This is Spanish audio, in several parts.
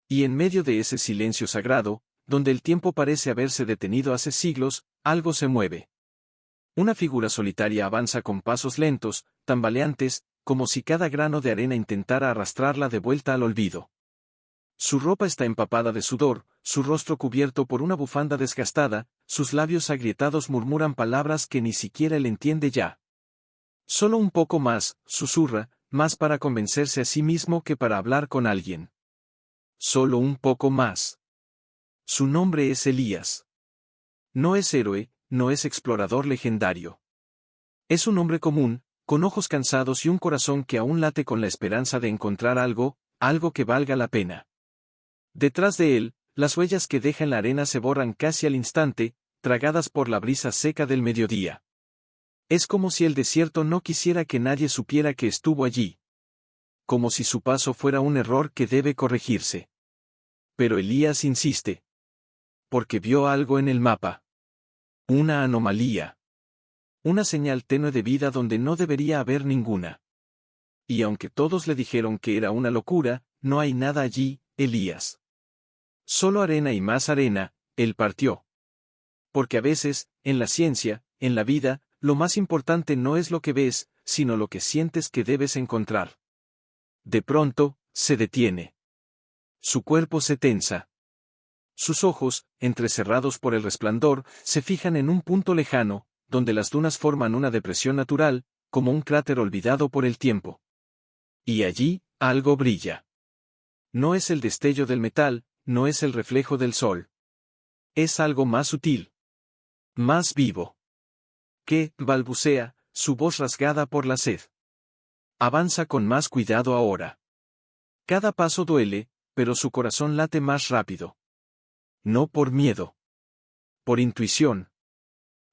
Y en medio de ese silencio sagrado, donde el tiempo parece haberse detenido hace siglos, algo se mueve. Una figura solitaria avanza con pasos lentos, tambaleantes, como si cada grano de arena intentara arrastrarla de vuelta al olvido. Su ropa está empapada de sudor, su rostro cubierto por una bufanda desgastada, sus labios agrietados murmuran palabras que ni siquiera él entiende ya. Solo un poco más, susurra, más para convencerse a sí mismo que para hablar con alguien. Solo un poco más. Su nombre es Elías. No es héroe, no es explorador legendario. Es un hombre común, con ojos cansados y un corazón que aún late con la esperanza de encontrar algo, algo que valga la pena. Detrás de él, las huellas que deja en la arena se borran casi al instante, tragadas por la brisa seca del mediodía. Es como si el desierto no quisiera que nadie supiera que estuvo allí. Como si su paso fuera un error que debe corregirse. Pero Elías insiste. Porque vio algo en el mapa. Una anomalía. Una señal tenue de vida donde no debería haber ninguna. Y aunque todos le dijeron que era una locura, no hay nada allí, Elías. Solo arena y más arena, él partió. Porque a veces, en la ciencia, en la vida, lo más importante no es lo que ves, sino lo que sientes que debes encontrar. De pronto, se detiene. Su cuerpo se tensa. Sus ojos, entrecerrados por el resplandor, se fijan en un punto lejano, donde las dunas forman una depresión natural, como un cráter olvidado por el tiempo. Y allí, algo brilla. No es el destello del metal, no es el reflejo del sol. Es algo más sutil. Más vivo. Que, balbucea, su voz rasgada por la sed. Avanza con más cuidado ahora. Cada paso duele, pero su corazón late más rápido. No por miedo. Por intuición.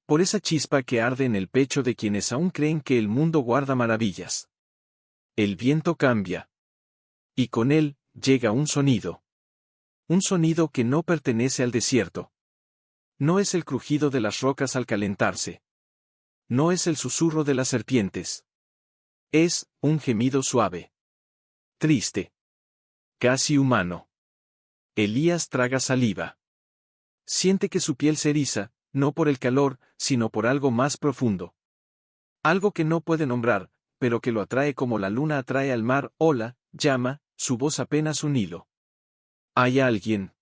Por esa chispa que arde en el pecho de quienes aún creen que el mundo guarda maravillas. El viento cambia. Y con él, llega un sonido. Un sonido que no pertenece al desierto. No es el crujido de las rocas al calentarse. No es el susurro de las serpientes. Es un gemido suave. Triste. Casi humano. Elías traga saliva. Siente que su piel se eriza, no por el calor, sino por algo más profundo. Algo que no puede nombrar, pero que lo atrae como la luna atrae al mar. Hola, llama, su voz apenas un hilo. ¿Hay alguien?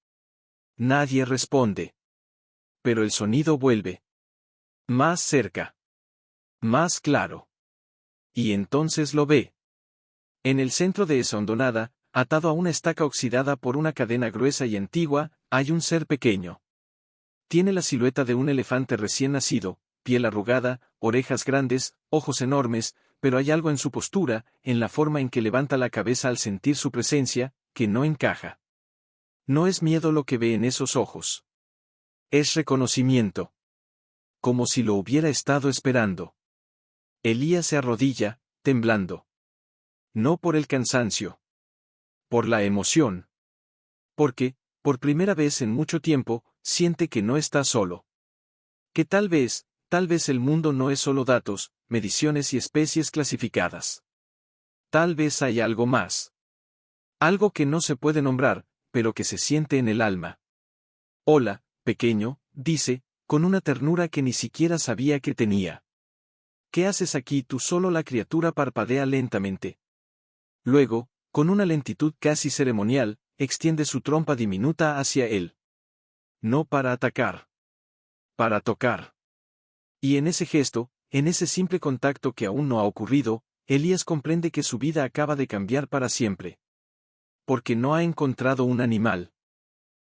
Nadie responde. Pero el sonido vuelve. Más cerca. Más claro. Y entonces lo ve. En el centro de esa hondonada, atado a una estaca oxidada por una cadena gruesa y antigua, hay un ser pequeño. Tiene la silueta de un elefante recién nacido, piel arrugada, orejas grandes, ojos enormes, pero hay algo en su postura, en la forma en que levanta la cabeza al sentir su presencia, que no encaja. No es miedo lo que ve en esos ojos. Es reconocimiento. Como si lo hubiera estado esperando. Elías se arrodilla, temblando. No por el cansancio. Por la emoción. Porque, por primera vez en mucho tiempo, siente que no está solo. Que tal vez el mundo no es solo datos, mediciones y especies clasificadas. Tal vez hay algo más. Algo que no se puede nombrar, pero que se siente en el alma. Hola, pequeño, dice, con una ternura que ni siquiera sabía que tenía. ¿Qué haces aquí tú solo? La criatura parpadea lentamente. Luego, con una lentitud casi ceremonial, extiende su trompa diminuta hacia él. No para atacar. Para tocar. Y en ese gesto, en ese simple contacto que aún no ha ocurrido, Elías comprende que su vida acaba de cambiar para siempre. Porque no ha encontrado un animal.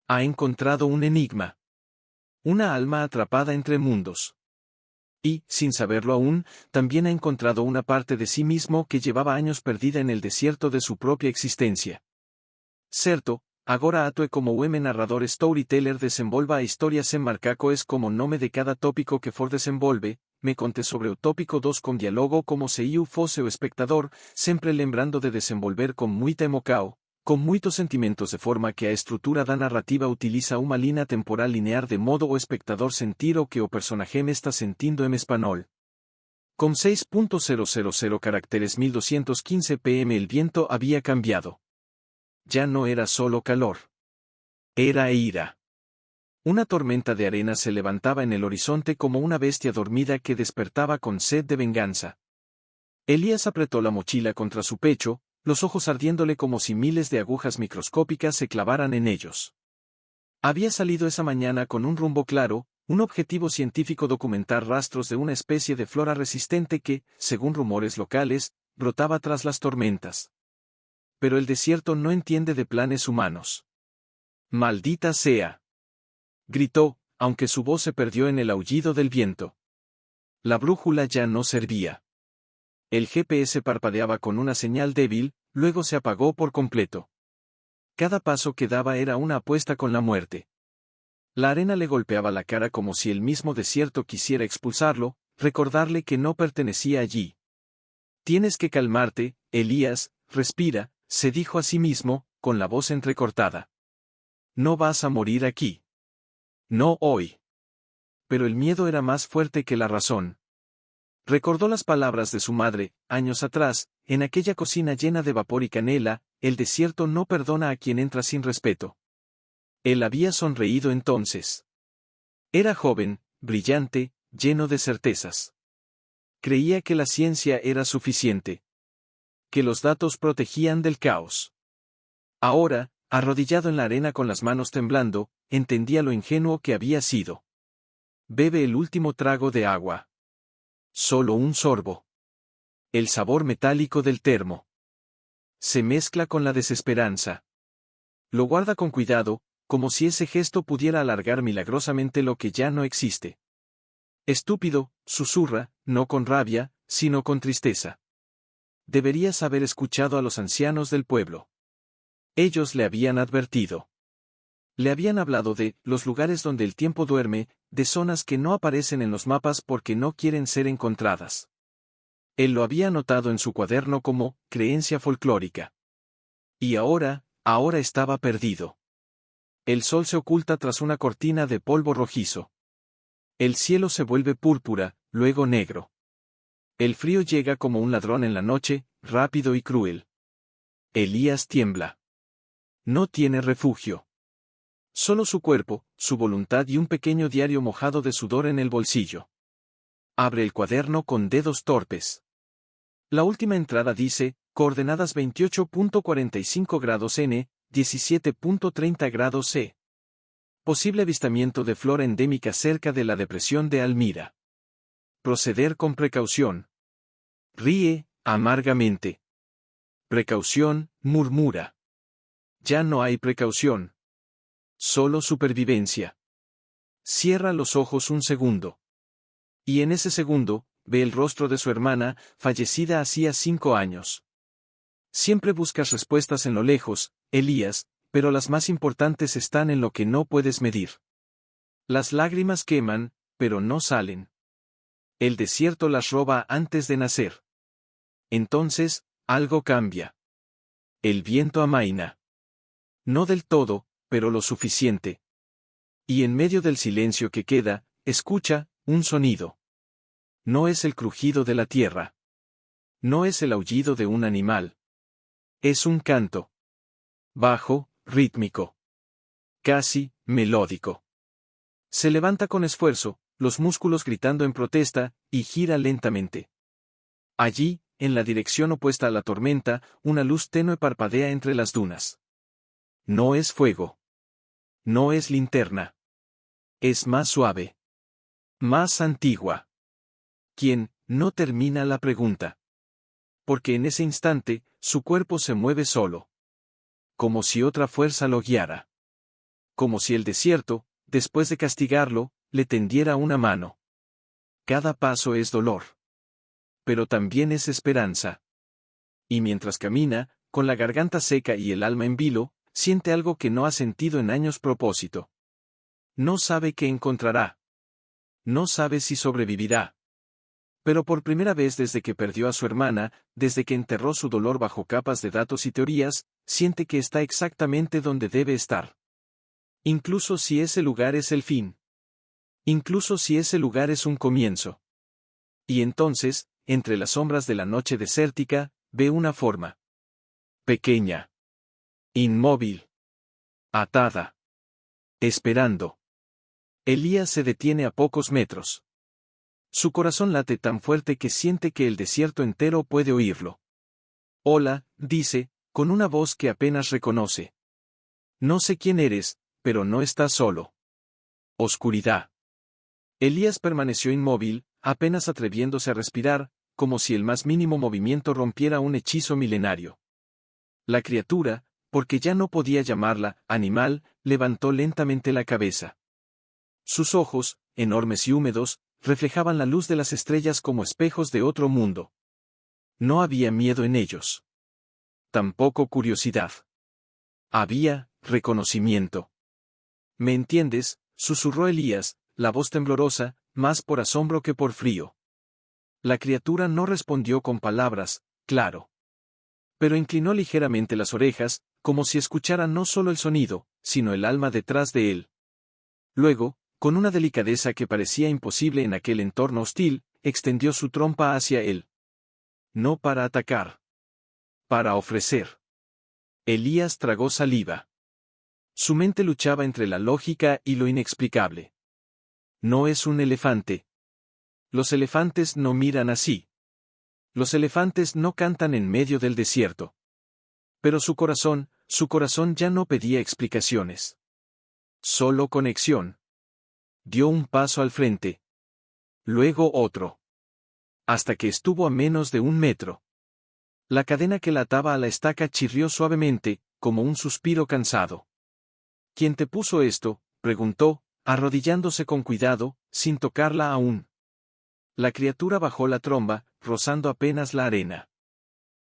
Ha encontrado un enigma. Una alma atrapada entre mundos. Y, sin saberlo aún, también ha encontrado una parte de sí mismo que llevaba años perdida en el desierto de su propia existencia. Certo, agora atue como ueme narrador storyteller desenvolva a historias en marcaco es como nome de cada tópico que for desenvolve, me conte sobre o tópico 2 con diálogo como se iu fosse o espectador, sempre lembrando de desenvolver con muita emocao, con muitos sentimentos de forma que a estrutura da narrativa utiliza uma linha temporal linear de modo o espectador sentir o que o personaje me está sentindo en español. Con 6.000 caracteres 1215 pm el viento había cambiado. Ya no era solo calor. Era Eira. Una tormenta de arena se levantaba en el horizonte como una bestia dormida que despertaba con sed de venganza. Elías apretó la mochila contra su pecho, los ojos ardiéndole como si miles de agujas microscópicas se clavaran en ellos. Había salido esa mañana con un rumbo claro, un objetivo científico: documentar rastros de una especie de flora resistente que, según rumores locales, brotaba tras las tormentas. Pero el desierto no entiende de planes humanos. ¡Maldita sea!, gritó, aunque su voz se perdió en el aullido del viento. La brújula ya no servía. El GPS parpadeaba con una señal débil, luego se apagó por completo. Cada paso que daba era una apuesta con la muerte. La arena le golpeaba la cara como si el mismo desierto quisiera expulsarlo, recordarle que no pertenecía allí. Tienes que calmarte, Elías, respira, se dijo a sí mismo, con la voz entrecortada. No vas a morir aquí. No hoy. Pero el miedo era más fuerte que la razón. Recordó las palabras de su madre, años atrás, en aquella cocina llena de vapor y canela: el desierto no perdona a quien entra sin respeto. Él había sonreído entonces. Era joven, brillante, lleno de certezas. Creía que la ciencia era suficiente. Que los datos protegían del caos. Ahora, arrodillado en la arena con las manos temblando, entendía lo ingenuo que había sido. Bebe el último trago de agua. Solo un sorbo. El sabor metálico del termo. Se mezcla con la desesperanza. Lo guarda con cuidado, como si ese gesto pudiera alargar milagrosamente lo que ya no existe. Estúpido, susurra, no con rabia, sino con tristeza. Deberías haber escuchado a los ancianos del pueblo. Ellos le habían advertido. Le habían hablado de los lugares donde el tiempo duerme, de zonas que no aparecen en los mapas porque no quieren ser encontradas. Él lo había anotado en su cuaderno como creencia folclórica. Y ahora estaba perdido. El sol se oculta tras una cortina de polvo rojizo. El cielo se vuelve púrpura, luego negro. El frío llega como un ladrón en la noche, rápido y cruel. Elías tiembla. No tiene refugio. Solo su cuerpo, su voluntad y un pequeño diario mojado de sudor en el bolsillo. Abre el cuaderno con dedos torpes. La última entrada dice: coordenadas 28.45 grados N, 17.30 grados C. Posible avistamiento de flora endémica cerca de la depresión de Almira. Proceder con precaución. Ríe, amargamente. Precaución, murmura. Ya no hay precaución. Solo supervivencia. Cierra los ojos un segundo. Y en ese segundo, ve el rostro de su hermana, fallecida hacía 5 años. Siempre buscas respuestas en lo lejos, Elías, pero las más importantes están en lo que no puedes medir. Las lágrimas queman, pero no salen. El desierto las roba antes de nacer. Entonces, algo cambia. El viento amaina. No del todo, pero lo suficiente. Y en medio del silencio que queda, escucha un sonido. No es el crujido de la tierra. No es el aullido de un animal. Es un canto. Bajo, rítmico. Casi melódico. Se levanta con esfuerzo, los músculos gritando en protesta, y gira lentamente. Allí, en la dirección opuesta a la tormenta, una luz tenue parpadea entre las dunas. No es fuego. No es linterna. Es más suave. Más antigua. ¿Quién? No termina la pregunta. Porque en ese instante, su cuerpo se mueve solo. Como si otra fuerza lo guiara. Como si el desierto, después de castigarlo, le tendiera una mano. Cada paso es dolor. Pero también es esperanza. Y mientras camina, con la garganta seca y el alma en vilo, siente algo que no ha sentido en años: propósito. No sabe qué encontrará. No sabe si sobrevivirá. Pero por primera vez desde que perdió a su hermana, desde que enterró su dolor bajo capas de datos y teorías, siente que está exactamente donde debe estar. Incluso si ese lugar es el fin. Incluso si ese lugar es un comienzo. Y entonces, entre las sombras de la noche desértica, ve una forma. Pequeña. Inmóvil. Atada. Esperando. Elías se detiene a pocos metros. Su corazón late tan fuerte que siente que el desierto entero puede oírlo. Hola, dice, con una voz que apenas reconoce. No sé quién eres, pero no estás solo. Oscuridad. Elías permaneció inmóvil, apenas atreviéndose a respirar, como si el más mínimo movimiento rompiera un hechizo milenario. La criatura, porque ya no podía llamarla animal, levantó lentamente la cabeza. Sus ojos, enormes y húmedos, reflejaban la luz de las estrellas como espejos de otro mundo. No había miedo en ellos. Tampoco curiosidad. Había reconocimiento. ¿Me entiendes?, susurró Elías, la voz temblorosa, más por asombro que por frío. La criatura no respondió con palabras, claro. Pero inclinó ligeramente las orejas, como si escuchara no solo el sonido, sino el alma detrás de él. Luego, con una delicadeza que parecía imposible en aquel entorno hostil, extendió su trompa hacia él. No para atacar. Para ofrecer. Elías tragó saliva. Su mente luchaba entre la lógica y lo inexplicable. No es un elefante. Los elefantes no miran así. Los elefantes no cantan en medio del desierto. Pero su corazón ya no pedía explicaciones. Solo conexión. Dio un paso al frente. Luego otro. Hasta que estuvo a menos de 1 metro. La cadena que la ataba a la estaca chirrió suavemente, como un suspiro cansado. ¿Quién te puso esto?, preguntó, arrodillándose con cuidado, sin tocarla aún. La criatura bajó la tromba, rozando apenas la arena.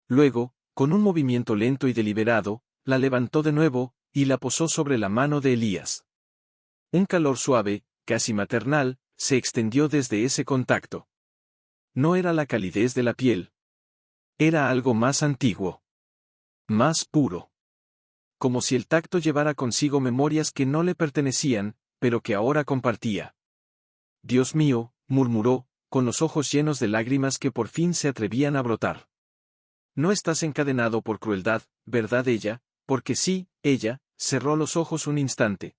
Luego, con un movimiento lento y deliberado, la levantó de nuevo, y la posó sobre la mano de Elías. Un calor suave, casi maternal, se extendió desde ese contacto. No era la calidez de la piel. Era algo más antiguo. Más puro. Como si el tacto llevara consigo memorias que no le pertenecían, pero que ahora compartía. Dios mío, murmuró, con los ojos llenos de lágrimas que por fin se atrevían a brotar. No estás encadenado por crueldad, ¿verdad ella? Porque sí, ella, cerró los ojos un instante.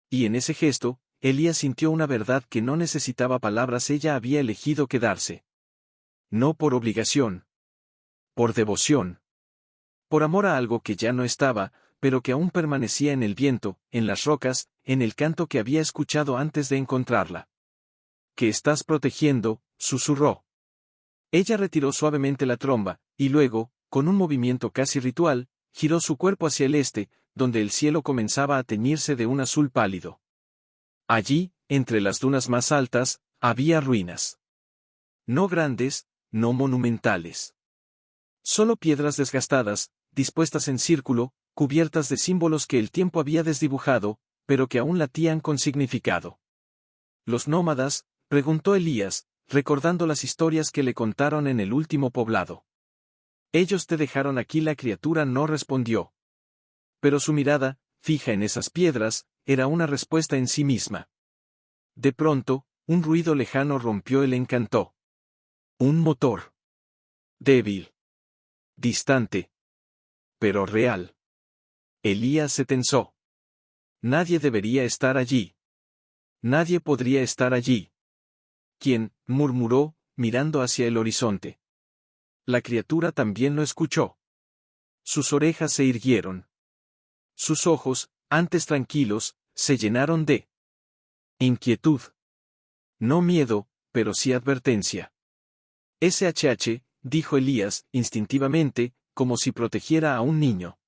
Y en ese gesto, Elías sintió una verdad que no necesitaba palabras, ella había elegido quedarse. No por obligación. Por devoción. Por amor a algo que ya no estaba, pero que aún permanecía en el viento, en las rocas, en el canto que había escuchado antes de encontrarla. ¿Qué estás protegiendo?, susurró. Ella retiró suavemente la tromba, y luego, con un movimiento casi ritual, giró su cuerpo hacia el este, donde el cielo comenzaba a teñirse de un azul pálido. Allí, entre las dunas más altas, había ruinas. No grandes, no monumentales. Solo piedras desgastadas, dispuestas en círculo, cubiertas de símbolos que el tiempo había desdibujado, pero que aún latían con significado. ¿Los nómadas?, preguntó Elías, recordando las historias que le contaron en el último poblado. Ellos te dejaron aquí, la criatura no respondió. Pero su mirada, fija en esas piedras, era una respuesta en sí misma. De pronto, un ruido lejano rompió el encanto. Un motor. Débil. Distante. Pero real. Elías se tensó. Nadie debería estar allí. Nadie podría estar allí. ¿Quién?, murmuró, mirando hacia el horizonte. La criatura también lo escuchó. Sus orejas se irguieron. Sus ojos, antes tranquilos, se llenaron de inquietud. No miedo, pero sí advertencia. SHH, dijo Elías, instintivamente, como si protegiera a un niño.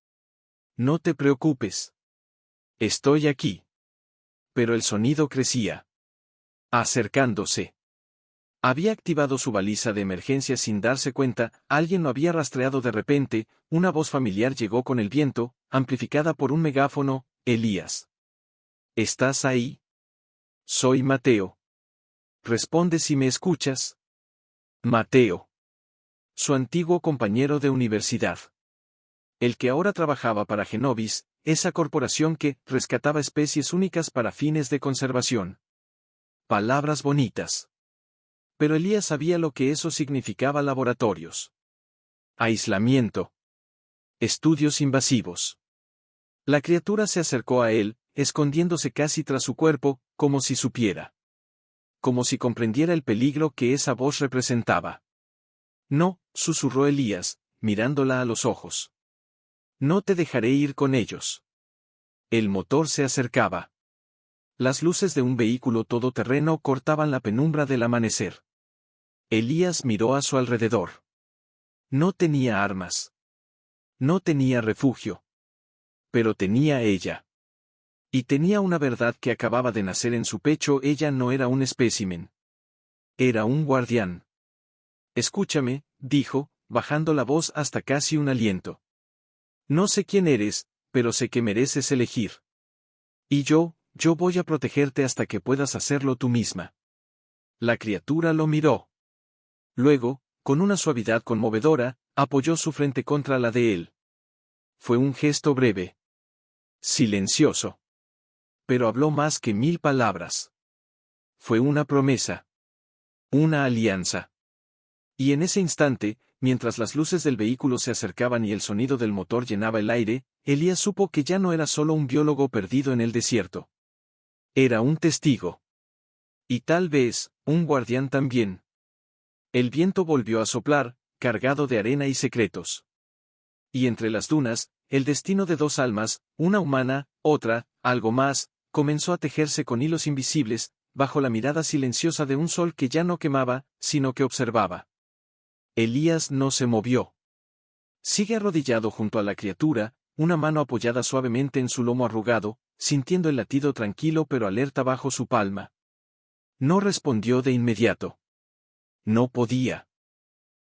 No te preocupes. Estoy aquí. Pero el sonido crecía. Acercándose. Había activado su baliza de emergencia sin darse cuenta, alguien lo había rastreado de repente, una voz familiar llegó con el viento, amplificada por un megáfono, Elías. ¿Estás ahí? Soy Mateo. Responde si me escuchas. Mateo. Su antiguo compañero de universidad. El que ahora trabajaba para Genovis, esa corporación que rescataba especies únicas para fines de conservación. Palabras bonitas. Pero Elías sabía lo que eso significaba: laboratorios. Aislamiento. Estudios invasivos. La criatura se acercó a él, escondiéndose casi tras su cuerpo, como si supiera. Como si comprendiera el peligro que esa voz representaba. No, susurró Elías, mirándola a los ojos. No te dejaré ir con ellos. El motor se acercaba. Las luces de un vehículo todoterreno cortaban la penumbra del amanecer. Elías miró a su alrededor. No tenía armas. No tenía refugio. Pero tenía ella. Y tenía una verdad que acababa de nacer en su pecho: ella no era un espécimen. Era un guardián. Escúchame, dijo, bajando la voz hasta casi un aliento. No sé quién eres, pero sé que mereces elegir. Y yo voy a protegerte hasta que puedas hacerlo tú misma. La criatura lo miró. Luego, con una suavidad conmovedora, apoyó su frente contra la de él. Fue un gesto breve. Silencioso. Pero habló más que 1000 palabras. Fue una promesa. Una alianza. Y en ese instante, mientras las luces del vehículo se acercaban y el sonido del motor llenaba el aire, Elías supo que ya no era solo un biólogo perdido en el desierto. Era un testigo. Y tal vez, un guardián también. El viento volvió a soplar, cargado de arena y secretos. Y entre las dunas, el destino de dos almas, una humana, otra, algo más, comenzó a tejerse con hilos invisibles, bajo la mirada silenciosa de un sol que ya no quemaba, sino que observaba. Elías no se movió. Sigue arrodillado junto a la criatura, una mano apoyada suavemente en su lomo arrugado, sintiendo el latido tranquilo pero alerta bajo su palma. No respondió de inmediato. No podía.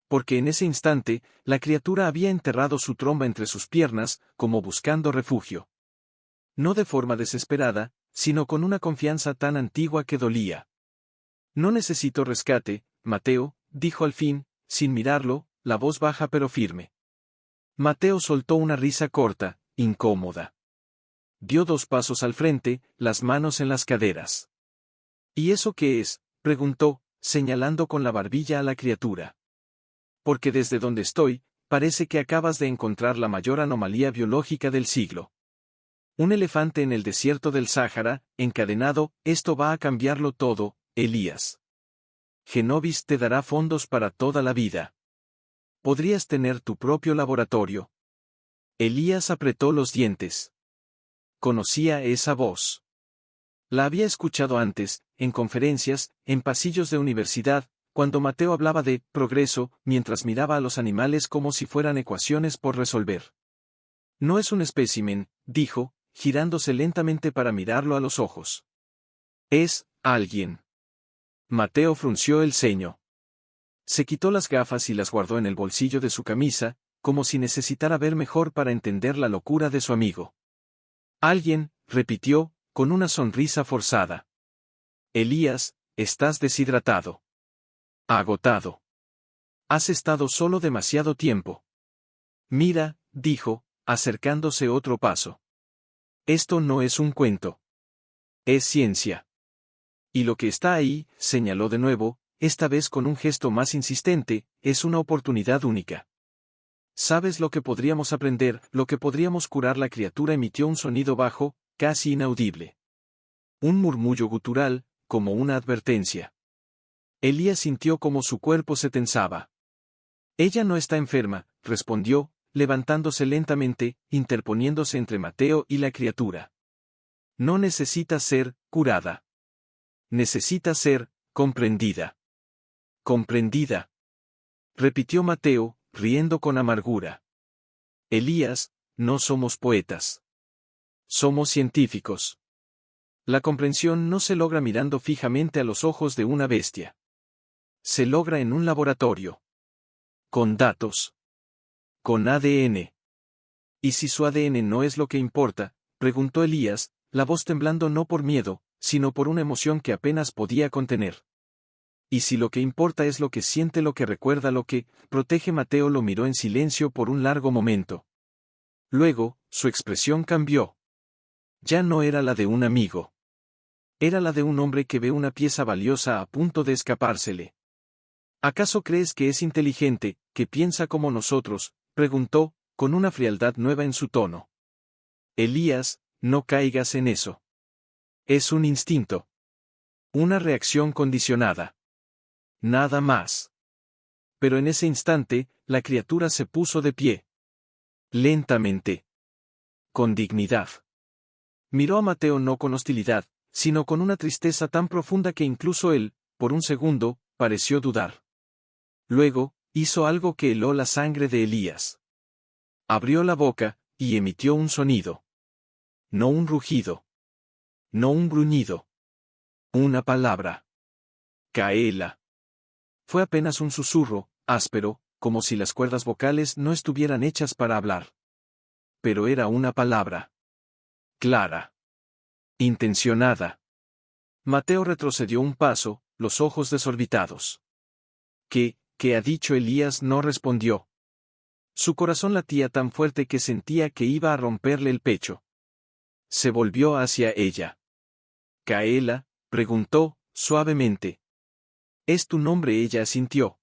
Porque en ese instante, la criatura había enterrado su tromba entre sus piernas, como buscando refugio. No de forma desesperada, sino con una confianza tan antigua que dolía. No necesito rescate, Mateo, dijo al fin, sin mirarlo, la voz baja pero firme. Mateo soltó una risa corta, incómoda. Dio 2 pasos al frente, las manos en las caderas. ¿Y eso qué es?, preguntó, señalando con la barbilla a la criatura. Porque desde donde estoy, parece que acabas de encontrar la mayor anomalía biológica del siglo. Un elefante en el desierto del Sáhara, encadenado, esto va a cambiarlo todo, Elías. Genovis te dará fondos para toda la vida. Podrías tener tu propio laboratorio. Elías apretó los dientes. Conocía esa voz. La había escuchado antes, en conferencias, en pasillos de universidad, cuando Mateo hablaba de progreso, mientras miraba a los animales como si fueran ecuaciones por resolver. No es un espécimen, dijo, girándose lentamente para mirarlo a los ojos. Es alguien. Mateo frunció el ceño. Se quitó las gafas y las guardó en el bolsillo de su camisa, como si necesitara ver mejor para entender la locura de su amigo. Alguien, repitió, con una sonrisa forzada. Elías, estás deshidratado. Agotado. Has estado solo demasiado tiempo. Mira, dijo, acercándose otro paso. Esto no es un cuento. Es ciencia. Y lo que está ahí, señaló de nuevo, esta vez con un gesto más insistente, es una oportunidad única. ¿Sabes lo que podríamos aprender, lo que podríamos curar? La criatura emitió un sonido bajo, casi inaudible. Un murmullo gutural, como una advertencia. Elías sintió como su cuerpo se tensaba. Ella no está enferma, respondió, levantándose lentamente, interponiéndose entre Mateo y la criatura. No necesita ser curada. Necesita ser comprendida. Comprendida. Repitió Mateo, riendo con amargura. Elías, no somos poetas. Somos científicos. La comprensión no se logra mirando fijamente a los ojos de una bestia. Se logra en un laboratorio. Con datos. Con ADN. ¿Y si su ADN no es lo que importa?, preguntó Elías, la voz temblando no por miedo, sino por una emoción que apenas podía contener. ¿Y si lo que importa es lo que siente, lo que recuerda, lo que protege? Mateo lo miró en silencio por un largo momento. Luego, su expresión cambió. Ya no era la de un amigo. Era la de un hombre que ve una pieza valiosa a punto de escapársele. ¿Acaso crees que es inteligente, que piensa como nosotros?, preguntó, con una frialdad nueva en su tono. Elías, no caigas en eso. Es un instinto. Una reacción condicionada. Nada más. Pero en ese instante, la criatura se puso de pie. Lentamente. Con dignidad. Miró a Mateo no con hostilidad, sino con una tristeza tan profunda que incluso él, por un segundo, pareció dudar. Luego, hizo algo que heló la sangre de Elías. Abrió la boca, y emitió un sonido. No un rugido. No un gruñido. Una palabra. Caela. Fue apenas un susurro, áspero, como si las cuerdas vocales no estuvieran hechas para hablar. Pero era una palabra. Clara. Intencionada. Mateo retrocedió un paso, los ojos desorbitados. ¿Qué ha dicho Elías? No respondió. Su corazón latía tan fuerte que sentía que iba a romperle el pecho. Se volvió hacia ella. Caela, preguntó, suavemente. ¿Es tu nombre? Ella asintió.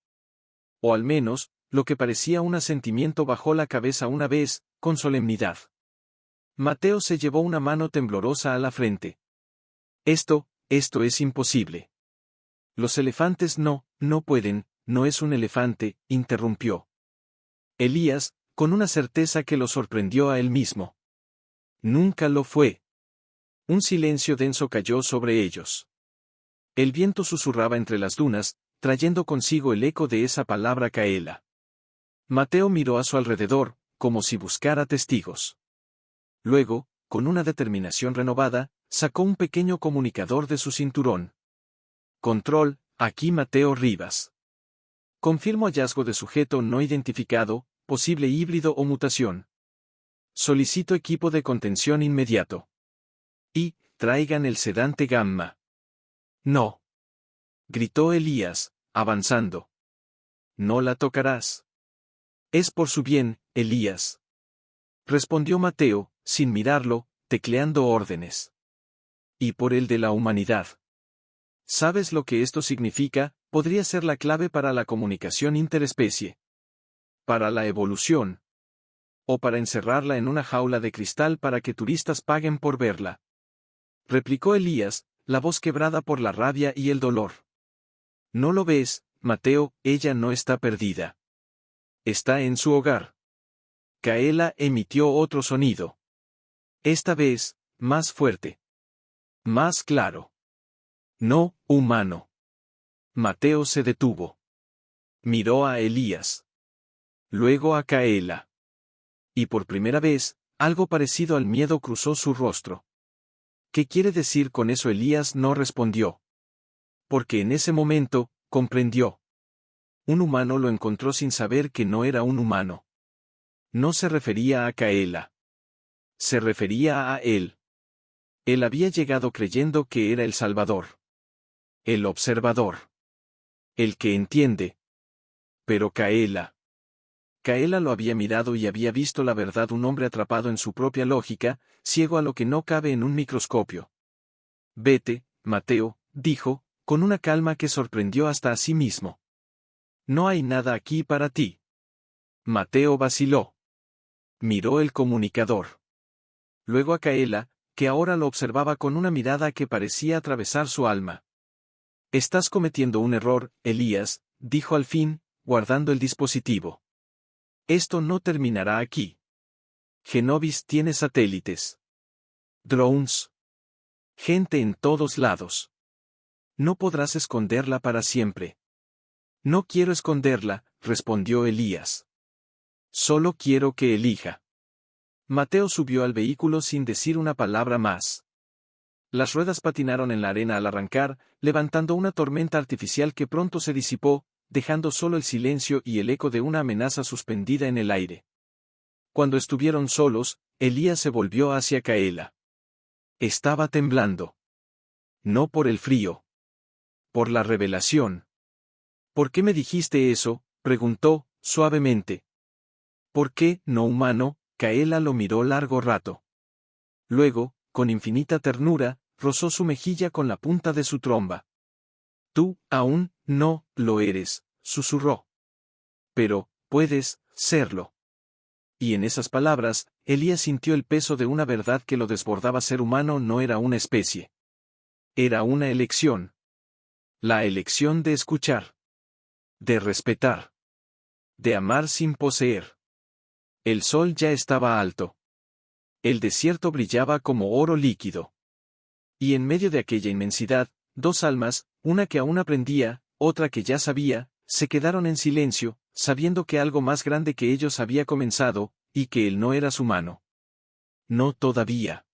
O al menos, lo que parecía un asentimiento bajó la cabeza una vez, con solemnidad. Mateo se llevó una mano temblorosa a la frente. Esto es imposible. Los elefantes no pueden, no es un elefante, interrumpió. Elías, con una certeza que lo sorprendió a él mismo. Nunca lo fue. Un silencio denso cayó sobre ellos. El viento susurraba entre las dunas, trayendo consigo el eco de esa palabra Caela. Mateo miró a su alrededor, como si buscara testigos. Luego, con una determinación renovada, sacó un pequeño comunicador de su cinturón. Control, aquí Mateo Rivas. Confirmo hallazgo de sujeto no identificado, posible híbrido o mutación. Solicito equipo de contención inmediato. Y, traigan el sedante gamma. No. Gritó Elías, avanzando. No la tocarás. Es por su bien, Elías. Respondió Mateo, sin mirarlo, tecleando órdenes. Y por el de la humanidad. ¿Sabes lo que esto significa? Podría ser la clave para la comunicación interespecie. Para la evolución. O para encerrarla en una jaula de cristal para que turistas paguen por verla. Replicó Elías, la voz quebrada por la rabia y el dolor. ¿No lo ves, Mateo? Ella no está perdida. Está en su hogar. Caela emitió otro sonido. Esta vez, más fuerte. Más claro. No, humano. Mateo se detuvo. Miró a Elías. Luego a Caela. Y por primera vez, algo parecido al miedo cruzó su rostro. ¿Qué quiere decir con eso? Elías no respondió. Porque en ese momento, comprendió. Un humano lo encontró sin saber que no era un humano. No se refería a Caela. Se refería a él. Él había llegado creyendo que era el Salvador. El observador. El que entiende. Pero Caela lo había mirado y había visto la verdad, un hombre atrapado en su propia lógica, ciego a lo que no cabe en un microscopio. Vete, Mateo, dijo, con una calma que sorprendió hasta a sí mismo. No hay nada aquí para ti. Mateo vaciló. Miró el comunicador. Luego a Caela, que ahora lo observaba con una mirada que parecía atravesar su alma. Estás cometiendo un error, Elías, dijo al fin, guardando el dispositivo. Esto no terminará aquí. Genovis tiene satélites. Drones. Gente en todos lados. No podrás esconderla para siempre. No quiero esconderla, respondió Elías. Solo quiero que elija. Mateo subió al vehículo sin decir una palabra más. Las ruedas patinaron en la arena al arrancar, levantando una tormenta artificial que pronto se disipó, dejando solo el silencio y el eco de una amenaza suspendida en el aire. Cuando estuvieron solos, Elías se volvió hacia Caela. Estaba temblando. No por el frío. Por la revelación. ¿Por qué me dijiste eso?, preguntó, suavemente. ¿Por qué, no humano? Caela lo miró largo rato. Luego, con infinita ternura, rozó su mejilla con la punta de su tromba. Tú, aún, no, lo eres, susurró. Pero, puedes, serlo. Y en esas palabras, Elías sintió el peso de una verdad que lo desbordaba. Ser humano no era una especie. Era una elección. La elección de escuchar. De respetar. De amar sin poseer. El sol ya estaba alto. El desierto brillaba como oro líquido. Y en medio de aquella inmensidad, dos almas, una que aún aprendía, otra que ya sabía, se quedaron en silencio, sabiendo que algo más grande que ellos había comenzado, y que él no era su mano. No todavía.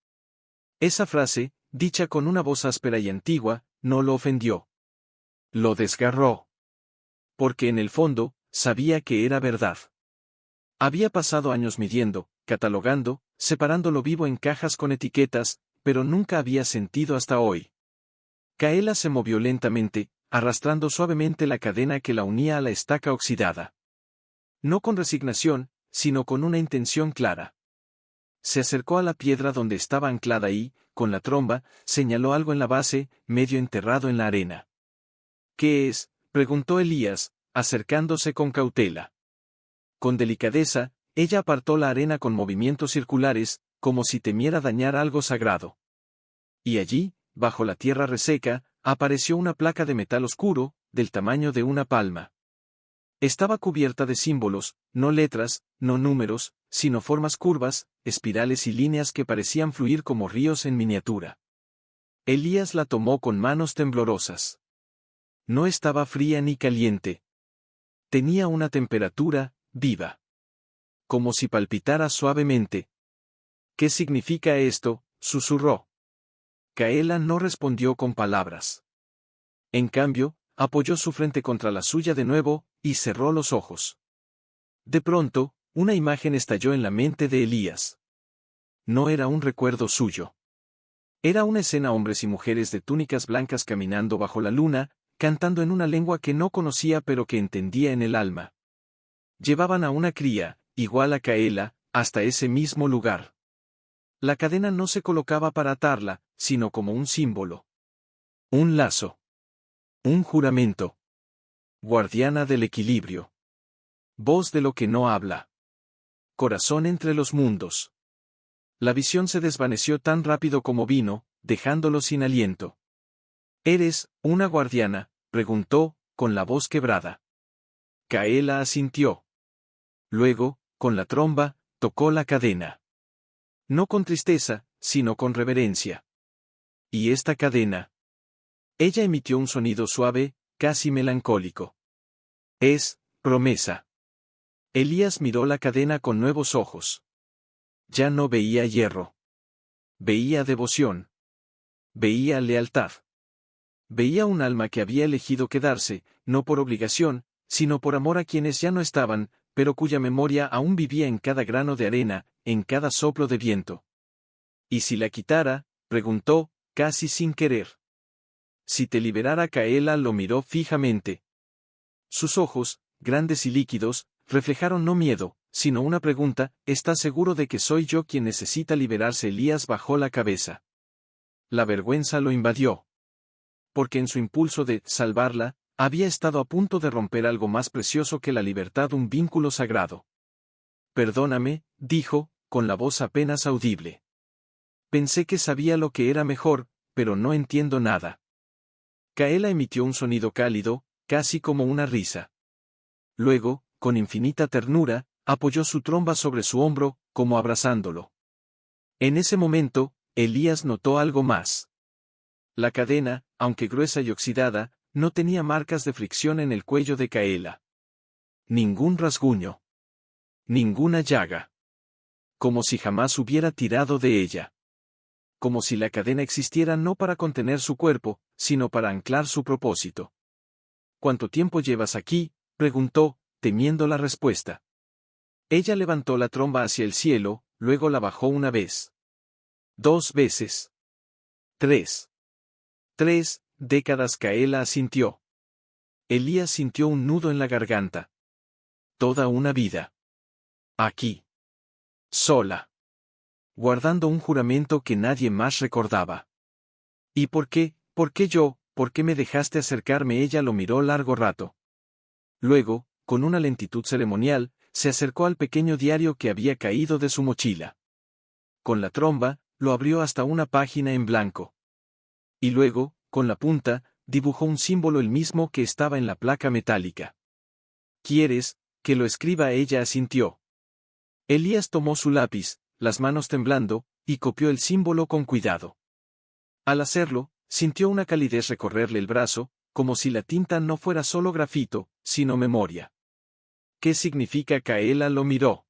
Esa frase, dicha con una voz áspera y antigua, no lo ofendió. Lo desgarró. Porque en el fondo, sabía que era verdad. Había pasado años midiendo, catalogando, separando lo vivo en cajas con etiquetas, pero nunca había sentido hasta hoy. Kaela se movió lentamente, arrastrando suavemente la cadena que la unía a la estaca oxidada. No con resignación, sino con una intención clara. Se acercó a la piedra donde estaba anclada y, con la tromba, señaló algo en la base, medio enterrado en la arena. ¿Qué es?, preguntó Elías, acercándose con cautela. Con delicadeza, ella apartó la arena con movimientos circulares, como si temiera dañar algo sagrado. Y allí, bajo la tierra reseca, apareció una placa de metal oscuro, del tamaño de una palma. Estaba cubierta de símbolos, no letras, no números, sino formas curvas, espirales y líneas que parecían fluir como ríos en miniatura. Elías la tomó con manos temblorosas. No estaba fría ni caliente. Tenía una temperatura, viva. Como si palpitara suavemente. ¿Qué significa esto?, susurró. Kaela no respondió con palabras. En cambio, apoyó su frente contra la suya de nuevo, y cerró los ojos. De pronto, una imagen estalló en la mente de Elías. No era un recuerdo suyo. Era una escena: hombres y mujeres de túnicas blancas caminando bajo la luna, cantando en una lengua que no conocía pero que entendía en el alma. Llevaban a una cría, igual a Kaela, hasta ese mismo lugar. La cadena no se colocaba para atarla, sino como un símbolo. Un lazo. Un juramento. Guardiana del equilibrio. Voz de lo que no habla. Corazón entre los mundos. La visión se desvaneció tan rápido como vino, dejándolo sin aliento. ¿Eres una guardiana?, preguntó, con la voz quebrada. Kaela asintió. Luego, con la tromba, tocó la cadena. No con tristeza, sino con reverencia. ¿Y esta cadena? Ella emitió un sonido suave, casi melancólico. Es promesa. Elías miró la cadena con nuevos ojos. Ya no veía hierro. Veía devoción. Veía lealtad. Veía un alma que había elegido quedarse, no por obligación, sino por amor a quienes ya no estaban, pero cuya memoria aún vivía en cada grano de arena, en cada soplo de viento. ¿Y si la quitara?, preguntó, casi sin querer. Si te liberara. Kaela lo miró fijamente. Sus ojos, grandes y líquidos, reflejaron no miedo, sino una pregunta: ¿estás seguro de que soy yo quien necesita liberarse? Elías bajó la cabeza. La vergüenza lo invadió. Porque en su impulso de salvarla, había estado a punto de romper algo más precioso que la libertad, un vínculo sagrado. Perdóname, dijo, con la voz apenas audible. Pensé que sabía lo que era mejor, pero no entiendo nada. Kaela emitió un sonido cálido, casi como una risa. Luego, con infinita ternura, apoyó su tromba sobre su hombro, como abrazándolo. En ese momento, Elías notó algo más. La cadena, aunque gruesa y oxidada, no tenía marcas de fricción en el cuello de Kaela. Ningún rasguño. Ninguna llaga. Como si jamás hubiera tirado de ella. Como si la cadena existiera no para contener su cuerpo, sino para anclar su propósito. ¿Cuánto tiempo llevas aquí?, preguntó, temiendo la respuesta. Ella levantó la tromba hacia el cielo, luego la bajó una vez. 2 veces. 3. 3 décadas. Kaela asintió. Elías sintió un nudo en la garganta. Toda una vida. Aquí. Sola. Guardando un juramento que nadie más recordaba. ¿Y por qué? ¿Por qué yo? ¿Por qué me dejaste acercarme? Ella lo miró largo rato. Luego, con una lentitud ceremonial, se acercó al pequeño diario que había caído de su mochila. Con la tromba, lo abrió hasta una página en blanco. Y luego, con la punta, dibujó un símbolo el mismo que estaba en la placa metálica. ¿Quieres que lo escriba? Ella asintió. Elías tomó su lápiz, las manos temblando, y copió el símbolo con cuidado. Al hacerlo, sintió una calidez recorrerle el brazo, como si la tinta no fuera solo grafito, sino memoria. ¿Qué significa? Kaela lo miró.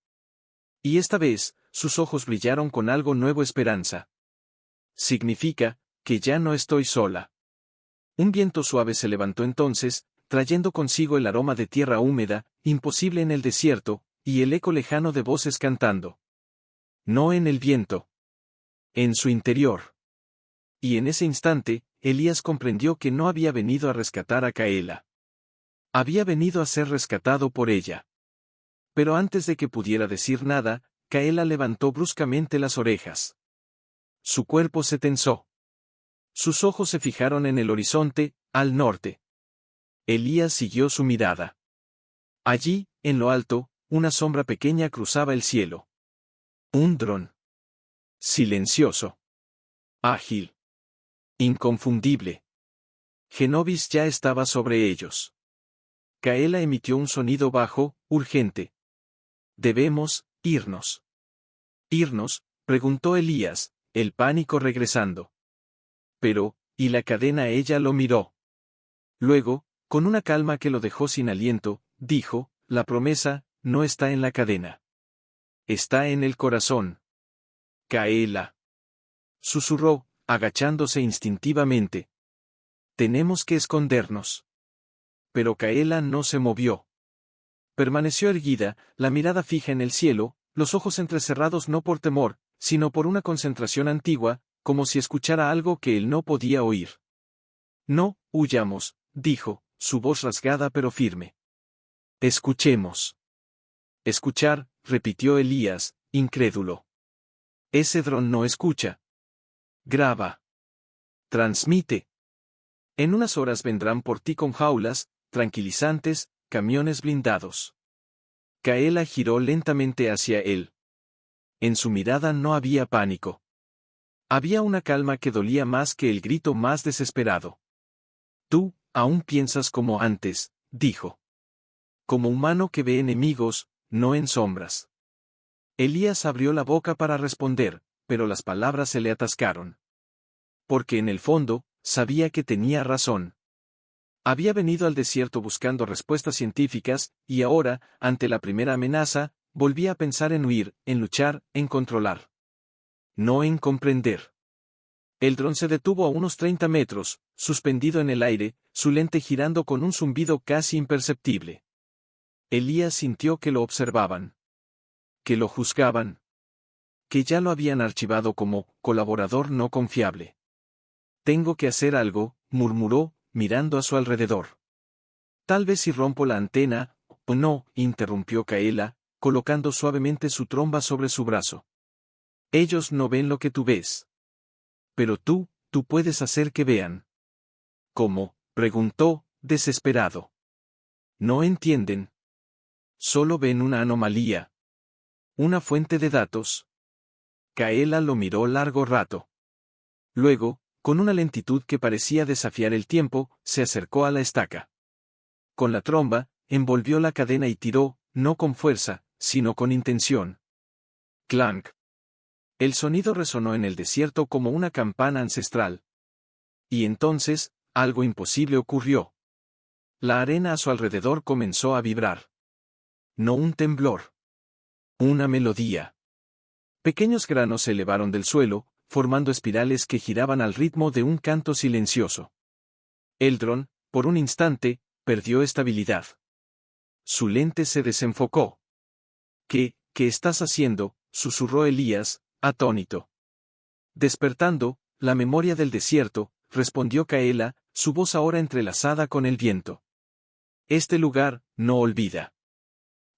Y esta vez, sus ojos brillaron con algo nuevo: esperanza. Significa que ya no estoy sola. Un viento suave se levantó entonces, trayendo consigo el aroma de tierra húmeda, imposible en el desierto, y el eco lejano de voces cantando. No en el viento. En su interior. Y en ese instante, Elías comprendió que no había venido a rescatar a Kaela. Había venido a ser rescatado por ella. Pero antes de que pudiera decir nada, Kaela levantó bruscamente las orejas. Su cuerpo se tensó. Sus ojos se fijaron en el horizonte, al norte. Elías siguió su mirada. Allí, en lo alto, una sombra pequeña cruzaba el cielo. Un dron. Silencioso. Ágil. Inconfundible. Genovis ya estaba sobre ellos. Kaela emitió un sonido bajo, urgente. Debemos irnos. ¿Irnos?, preguntó Elías, el pánico regresando. Pero, ¿y la cadena? Ella lo miró. Luego, con una calma que lo dejó sin aliento, dijo: la promesa no está en la cadena. Está en el corazón. Kaela. Susurró, agachándose instintivamente. Tenemos que escondernos. Pero Kaela no se movió. Permaneció erguida, la mirada fija en el cielo, los ojos entrecerrados no por temor, sino por una concentración antigua, como si escuchara algo que él no podía oír. No, huyamos, dijo, su voz rasgada pero firme. Escuchemos. Escuchar, repitió Elías, incrédulo. Ese dron no escucha. Graba. Transmite. En unas horas vendrán por ti con jaulas, tranquilizantes, camiones blindados. Kaela giró lentamente hacia él. En su mirada no había pánico. Había una calma que dolía más que el grito más desesperado. Tú, aún piensas como antes, dijo. Como humano que ve enemigos, no en sombras. Elías abrió la boca para responder, pero las palabras se le atascaron. Porque en el fondo, sabía que tenía razón. Había venido al desierto buscando respuestas científicas, y ahora, ante la primera amenaza, volvía a pensar en huir, en luchar, en controlar. No en comprender. El dron se detuvo a unos 30 metros, suspendido en el aire, su lente girando con un zumbido casi imperceptible. Elías sintió que lo observaban. Que lo juzgaban. Que ya lo habían archivado como colaborador no confiable. Tengo que hacer algo, murmuró, mirando a su alrededor. Tal vez si rompo la antena, o no, interrumpió Kaela, colocando suavemente su tromba sobre su brazo. Ellos no ven lo que tú ves. Pero tú puedes hacer que vean. ¿Cómo?, preguntó, desesperado. No entienden. Solo ven una anomalía. Una fuente de datos. Kaela lo miró largo rato. Luego, con una lentitud que parecía desafiar el tiempo, se acercó a la estaca. Con la tromba, envolvió la cadena y tiró, no con fuerza, sino con intención. Clank. El sonido resonó en el desierto como una campana ancestral. Y entonces, algo imposible ocurrió. La arena a su alrededor comenzó a vibrar. No un temblor. Una melodía. Pequeños granos se elevaron del suelo, formando espirales que giraban al ritmo de un canto silencioso. El dron, por un instante, perdió estabilidad. Su lente se desenfocó. ¿Qué estás haciendo?, susurró Elías, atónito. Despertando, la memoria del desierto, respondió Kaela, su voz ahora entrelazada con el viento. Este lugar, no olvida.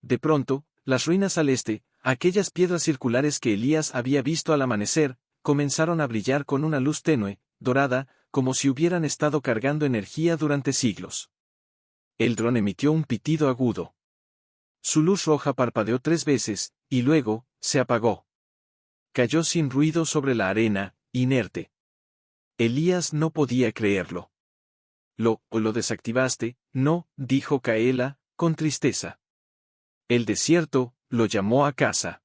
De pronto, las ruinas al este, aquellas piedras circulares que Elías había visto al amanecer, comenzaron a brillar con una luz tenue, dorada, como si hubieran estado cargando energía durante siglos. El dron emitió un pitido agudo. su luz roja parpadeó 3 veces, y luego, se apagó. Cayó sin ruido sobre la arena, inerte. Elías no podía creerlo. ¿Lo desactivaste? No, dijo Caela, con tristeza. El desierto, lo llamó a casa.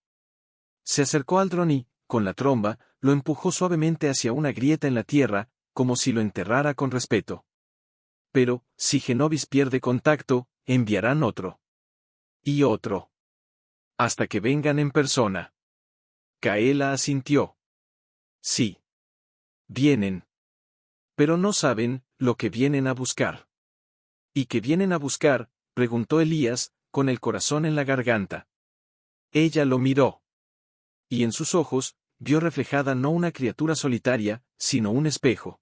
Se acercó al dron y, con la tromba, lo empujó suavemente hacia una grieta en la tierra, como si lo enterrara con respeto. Pero, si Genovis pierde contacto, enviarán otro. Y otro. Hasta que vengan en persona. Caela asintió. Sí. Vienen. Pero no saben lo que vienen a buscar. ¿Y qué vienen a buscar?, preguntó Elías, con el corazón en la garganta. Ella lo miró. Y en sus ojos, vio reflejada no una criatura solitaria, sino un espejo.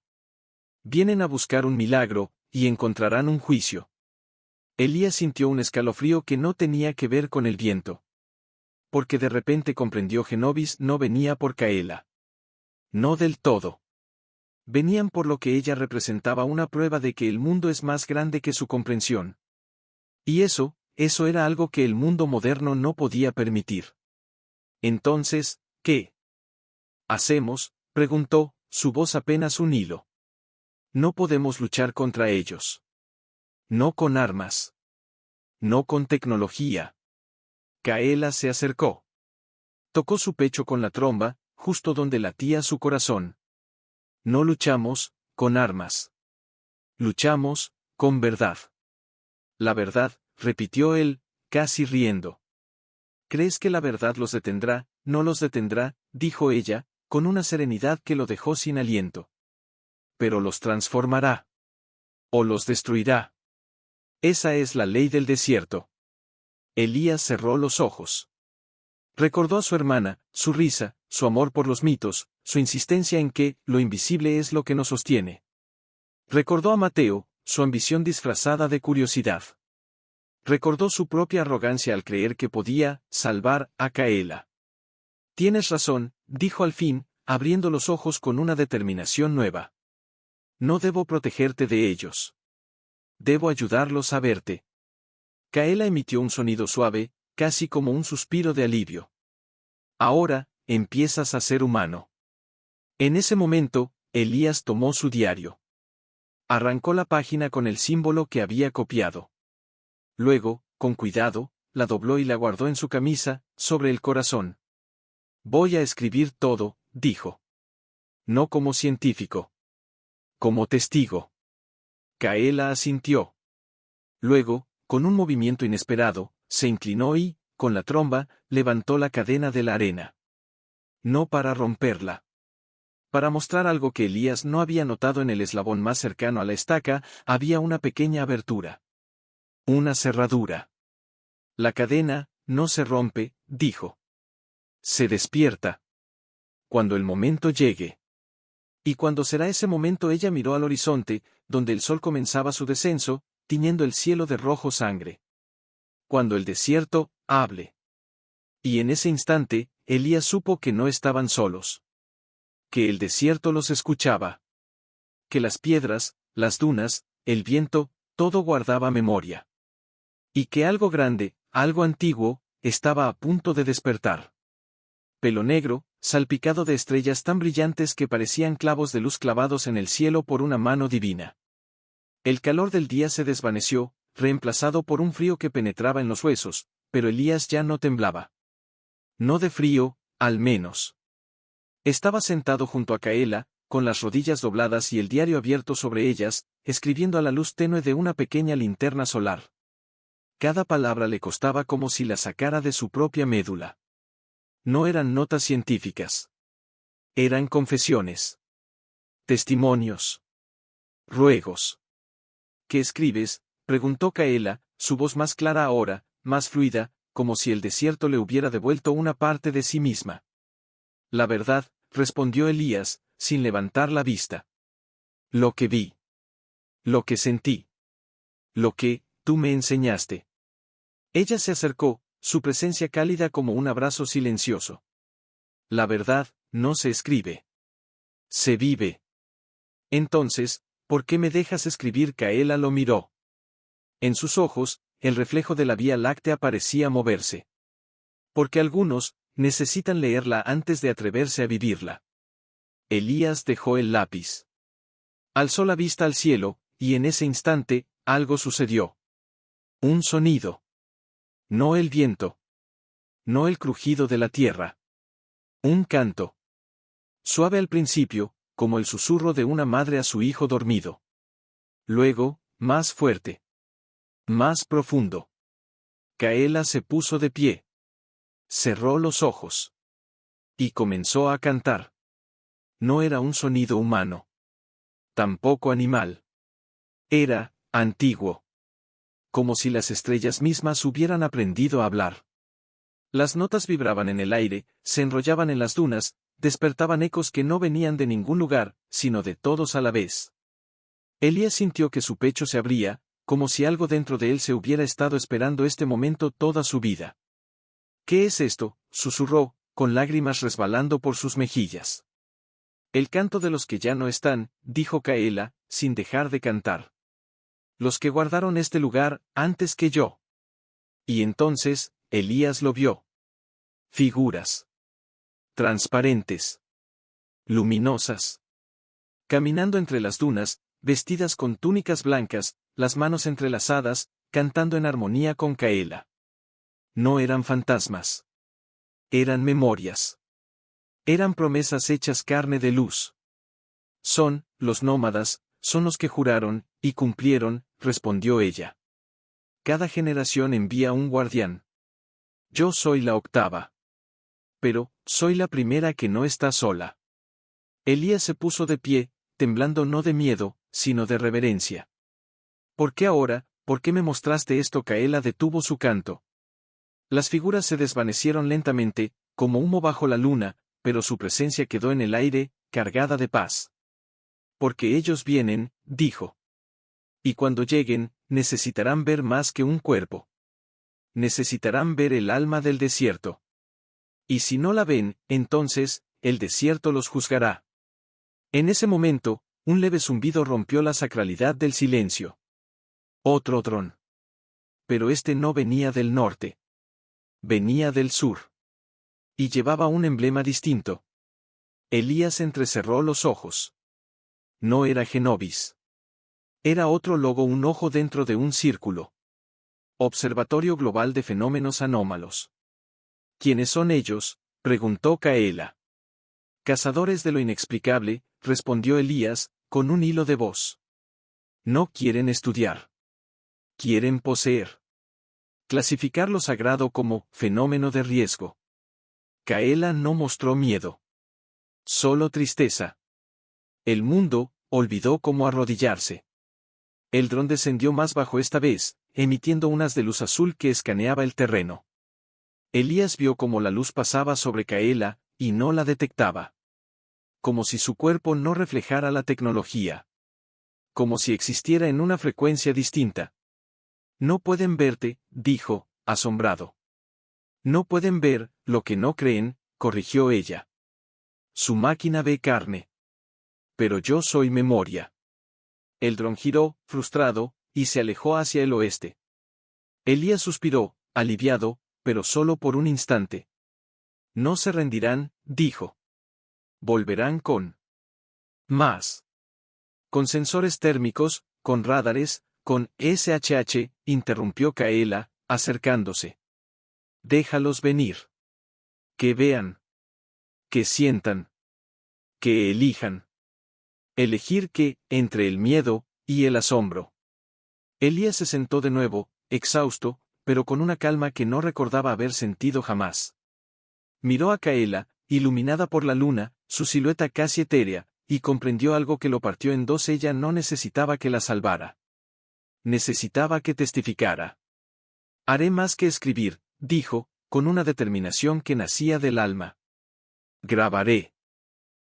Vienen a buscar un milagro, y encontrarán un juicio. Elías sintió un escalofrío que no tenía que ver con el viento. Porque de repente comprendió Genovis no venía por Caela. No del todo. Venían por lo que ella representaba una prueba de que el mundo es más grande que su comprensión. Y eso era algo que el mundo moderno no podía permitir. Entonces, ¿qué hacemos?, preguntó, su voz apenas un hilo. No podemos luchar contra ellos. No con armas. No con tecnología. Caela se acercó. Tocó su pecho con la tromba, justo donde latía su corazón. No luchamos con armas. Luchamos con verdad. La verdad, repitió él, casi riendo. ¿Crees que la verdad los detendrá? No los detendrá, dijo ella, con una serenidad que lo dejó sin aliento. Pero los transformará. O los destruirá. Esa es la ley del desierto. Elías cerró los ojos. Recordó a su hermana, su risa, su amor por los mitos, su insistencia en que lo invisible es lo que nos sostiene. Recordó a Mateo, su ambición disfrazada de curiosidad. Recordó su propia arrogancia al creer que podía salvar a Caela. Tienes razón, dijo al fin, abriendo los ojos con una determinación nueva. No debo protegerte de ellos. Debo ayudarlos a verte. Caela emitió un sonido suave, casi como un suspiro de alivio. Ahora, empiezas a ser humano. En ese momento, Elías tomó su diario. Arrancó la página con el símbolo que había copiado. Luego, con cuidado, la dobló y la guardó en su camisa, sobre el corazón. Voy a escribir todo, dijo. No como científico. Como testigo. Caela asintió. Luego, con un movimiento inesperado, se inclinó y, con la tromba, levantó la cadena de la arena. No para romperla. Para mostrar algo que Elías no había notado en el eslabón más cercano a la estaca, había una pequeña abertura. Una cerradura. La cadena no se rompe, dijo. Se despierta. Cuando el momento llegue. Y cuando será ese momento, ella miró al horizonte, donde el sol comenzaba su descenso, tiñendo el cielo de rojo sangre. Cuando el desierto hable. Y en ese instante, Elías supo que no estaban solos. Que el desierto los escuchaba. Que las piedras, las dunas, el viento, todo guardaba memoria. Y que algo grande, algo antiguo, estaba a punto de despertar. Pelo negro, salpicado de estrellas tan brillantes que parecían clavos de luz clavados en el cielo por una mano divina. El calor del día se desvaneció, reemplazado por un frío que penetraba en los huesos, pero Elías ya no temblaba. No de frío, al menos. Estaba sentado junto a Caela, con las rodillas dobladas y el diario abierto sobre ellas, escribiendo a la luz tenue de una pequeña linterna solar. Cada palabra le costaba como si la sacara de su propia médula. No eran notas científicas. Eran confesiones. Testimonios. Ruegos. ¿Qué escribes?, preguntó Caela, su voz más clara ahora, más fluida, como si el desierto le hubiera devuelto una parte de sí misma. La verdad, respondió Elías, sin levantar la vista. Lo que vi. Lo que sentí. Lo que tú me enseñaste. Ella se acercó, su presencia cálida como un abrazo silencioso. La verdad, no se escribe. Se vive. Entonces, ¿por qué me dejas escribir? Caela lo miró. En sus ojos, el reflejo de la Vía Láctea parecía moverse. Porque algunos necesitan leerla antes de atreverse a vivirla. Elías dejó el lápiz. Alzó la vista al cielo, y en ese instante, algo sucedió. Un sonido. No el viento. No el crujido de la tierra. Un canto. Suave al principio, como el susurro de una madre a su hijo dormido. Luego, más fuerte. Más profundo. Caela se puso de pie. Cerró los ojos. Y comenzó a cantar. No era un sonido humano. Tampoco animal. Era, antiguo. Como si las estrellas mismas hubieran aprendido a hablar. Las notas vibraban en el aire, se enrollaban en las dunas, despertaban ecos que no venían de ningún lugar, sino de todos a la vez. Elías sintió que su pecho se abría, como si algo dentro de él se hubiera estado esperando este momento toda su vida. ¿Qué es esto?, susurró, con lágrimas resbalando por sus mejillas. El canto de los que ya no están, dijo Caela, sin dejar de cantar. Los que guardaron este lugar, antes que yo. Y entonces, Elías lo vio. Figuras. Transparentes. Luminosas. Caminando entre las dunas, vestidas con túnicas blancas, las manos entrelazadas, cantando en armonía con Caela. No eran fantasmas. Eran memorias. Eran promesas hechas carne de luz. Son, los nómadas, son los que juraron, y cumplieron, respondió ella. Cada generación envía un guardián. Yo soy la octava. Pero, soy la primera que no está sola. Elías se puso de pie, temblando no de miedo, sino de reverencia. ¿Por qué ahora, por qué me mostraste esto? Caela detuvo su canto. Las figuras se desvanecieron lentamente, como humo bajo la luna, pero su presencia quedó en el aire, cargada de paz. Porque ellos vienen, dijo. Y cuando lleguen, necesitarán ver más que un cuerpo. Necesitarán ver el alma del desierto. Y si no la ven, entonces, el desierto los juzgará. En ese momento, un leve zumbido rompió la sacralidad del silencio. Otro dron. Pero este no venía del norte. Venía del sur. Y llevaba un emblema distinto. Elías entrecerró los ojos. No era Genovis. Era otro logo, un ojo dentro de un círculo. Observatorio Global de Fenómenos Anómalos. ¿Quiénes son ellos?, preguntó Caela. Cazadores de lo inexplicable, respondió Elías, con un hilo de voz. No quieren estudiar. Quieren poseer. Clasificar lo sagrado como fenómeno de riesgo. Caela no mostró miedo. Solo tristeza. El mundo olvidó cómo arrodillarse. El dron descendió más bajo esta vez, emitiendo un haz de luz azul que escaneaba el terreno. Elías vio cómo la luz pasaba sobre Caela, y no la detectaba. Como si su cuerpo no reflejara la tecnología. Como si existiera en una frecuencia distinta. No pueden verte, dijo, asombrado. No pueden ver lo que no creen, corrigió ella. Su máquina ve carne. Pero yo soy memoria. El dron giró, frustrado, y se alejó hacia el oeste. Elías suspiró, aliviado, pero solo por un instante. No se rendirán, dijo. Volverán con más. Con sensores térmicos, con radares, con SHH, interrumpió Caela, acercándose. Déjalos venir. Que vean. Que sientan. Que elijan. Elegir qué, entre el miedo y el asombro. Elías se sentó de nuevo, exhausto, pero con una calma que no recordaba haber sentido jamás. Miró a Caela, iluminada por la luna, su silueta casi etérea, y comprendió algo que lo partió en dos. Ella no necesitaba que la salvara. Necesitaba que testificara. Haré más que escribir, dijo, con una determinación que nacía del alma. Grabaré.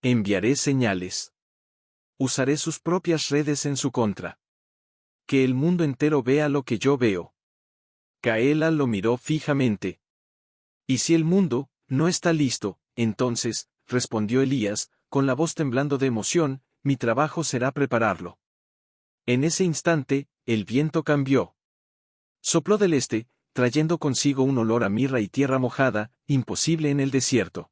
Enviaré señales. Usaré sus propias redes en su contra. Que el mundo entero vea lo que yo veo. Caela lo miró fijamente. ¿Y si el mundo no está listo, entonces, respondió Elías, con la voz temblando de emoción, mi trabajo será prepararlo? En ese instante, el viento cambió. Sopló del este, trayendo consigo un olor a mirra y tierra mojada, imposible en el desierto.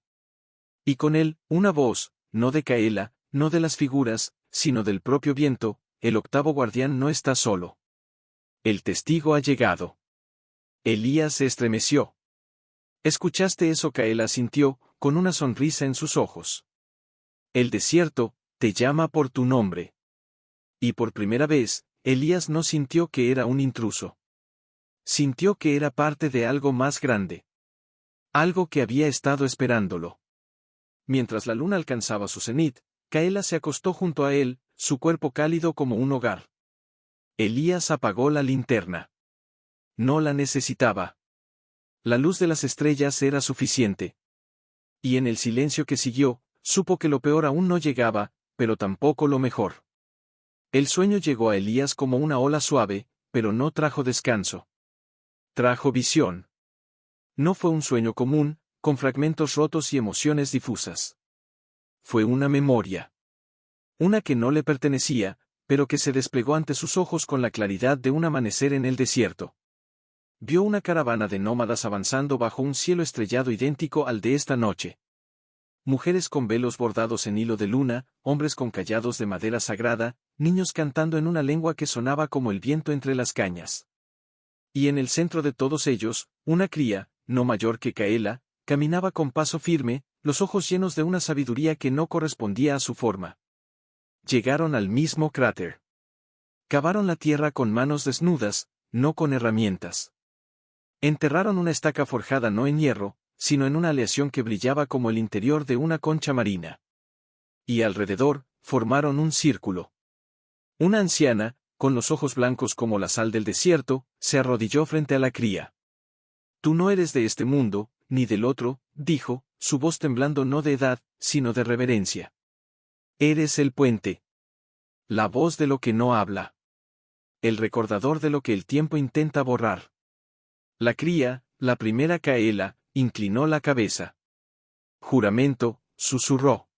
Y con él, una voz, no de Caela, no de las figuras, sino del propio viento: el octavo guardián no está solo. El testigo ha llegado. Elías se estremeció. ¿Escuchaste eso? Caela sintió, con una sonrisa en sus ojos. El desierto te llama por tu nombre. Y por primera vez, Elías no sintió que era un intruso. Sintió que era parte de algo más grande. Algo que había estado esperándolo. Mientras la luna alcanzaba su cenit, Caela se acostó junto a él, su cuerpo cálido como un hogar. Elías apagó la linterna. No la necesitaba. La luz de las estrellas era suficiente. Y en el silencio que siguió, supo que lo peor aún no llegaba, pero tampoco lo mejor. El sueño llegó a Elías como una ola suave, pero no trajo descanso. Trajo visión. No fue un sueño común, con fragmentos rotos y emociones difusas. Fue una memoria. Una que no le pertenecía, pero que se desplegó ante sus ojos con la claridad de un amanecer en el desierto. Vio una caravana de nómadas avanzando bajo un cielo estrellado idéntico al de esta noche. Mujeres con velos bordados en hilo de luna, hombres con callados de madera sagrada, niños cantando en una lengua que sonaba como el viento entre las cañas. Y en el centro de todos ellos, una cría, no mayor que Caela, caminaba con paso firme, los ojos llenos de una sabiduría que no correspondía a su forma. Llegaron al mismo cráter. Cavaron la tierra con manos desnudas, no con herramientas. Enterraron una estaca forjada no en hierro, sino en una aleación que brillaba como el interior de una concha marina. Y alrededor, formaron un círculo. Una anciana, con los ojos blancos como la sal del desierto, se arrodilló frente a la cría. Tú no eres de este mundo, ni del otro, dijo, su voz temblando no de edad, sino de reverencia. Eres el puente. La voz de lo que no habla. El recordador de lo que el tiempo intenta borrar. La cría, la primera Caela, inclinó la cabeza. Juramento, susurró.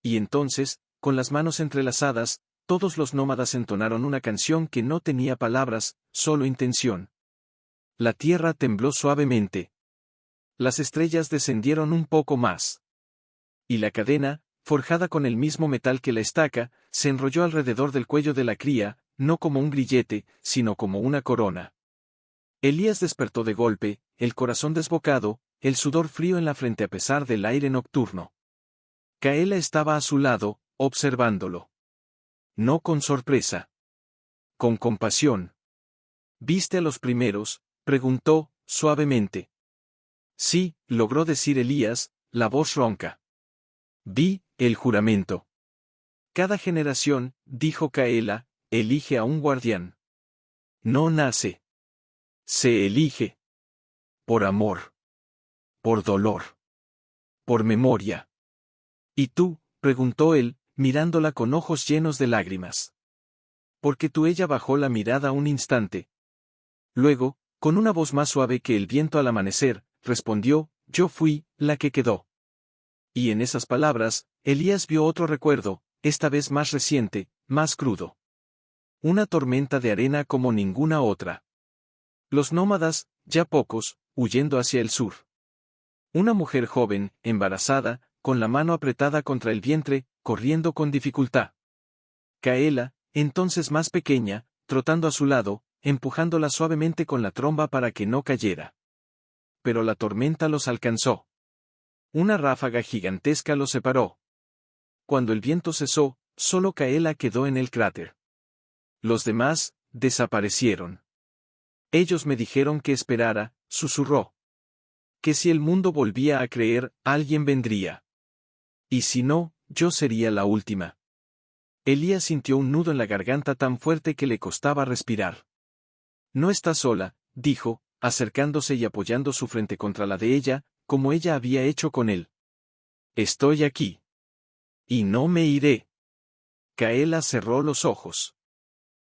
Y entonces, con las manos entrelazadas, todos los nómadas entonaron una canción que no tenía palabras, solo intención. La tierra tembló suavemente. Las estrellas descendieron un poco más. Y la cadena, forjada con el mismo metal que la estaca, se enrolló alrededor del cuello de la cría, no como un grillete, sino como una corona. Elías despertó de golpe, el corazón desbocado, el sudor frío en la frente a pesar del aire nocturno. Caela estaba a su lado, observándolo. No con sorpresa. Con compasión. ¿Viste a los primeros?, preguntó, suavemente. Sí, logró decir Elías, la voz ronca. Vi, el juramento. Cada generación, dijo Caela, elige a un guardián. No nace. Se elige. Por amor. Por dolor. Por memoria. ¿Y tú?, preguntó él, mirándola con ojos llenos de lágrimas. Porque tú. Ella bajó la mirada un instante. Luego, con una voz más suave que el viento al amanecer, respondió, yo fui la que quedó. Y en esas palabras, Elías vio otro recuerdo, esta vez más reciente, más crudo. Una tormenta de arena como ninguna otra. Los nómadas, ya pocos, huyendo hacia el sur. Una mujer joven, embarazada, con la mano apretada contra el vientre, corriendo con dificultad. Caela, entonces más pequeña, trotando a su lado, empujándola suavemente con la tromba para que no cayera. Pero la tormenta los alcanzó. Una ráfaga gigantesca los separó. Cuando el viento cesó, solo Caela quedó en el cráter. Los demás, desaparecieron. Ellos me dijeron que esperara, susurró. Que si el mundo volvía a creer, alguien vendría. Y si no, yo sería la última. Elías sintió un nudo en la garganta tan fuerte que le costaba respirar. No está sola, dijo, acercándose y apoyando su frente contra la de ella, como ella había hecho con él. Estoy aquí. Y no me iré. Caela cerró los ojos.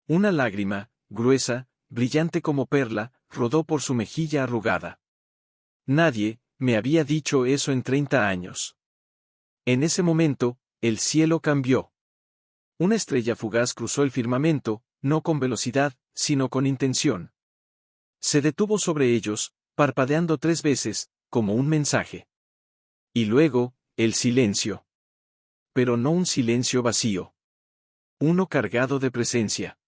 Una lágrima, gruesa, brillante como perla, rodó por su mejilla arrugada. Nadie me había dicho eso en 30 años. En ese momento, el cielo cambió. Una estrella fugaz cruzó el firmamento, no con velocidad, sino con intención. Se detuvo sobre ellos, parpadeando 3 veces, como un mensaje. Y luego, el silencio. Pero no un silencio vacío. Uno cargado de presencia.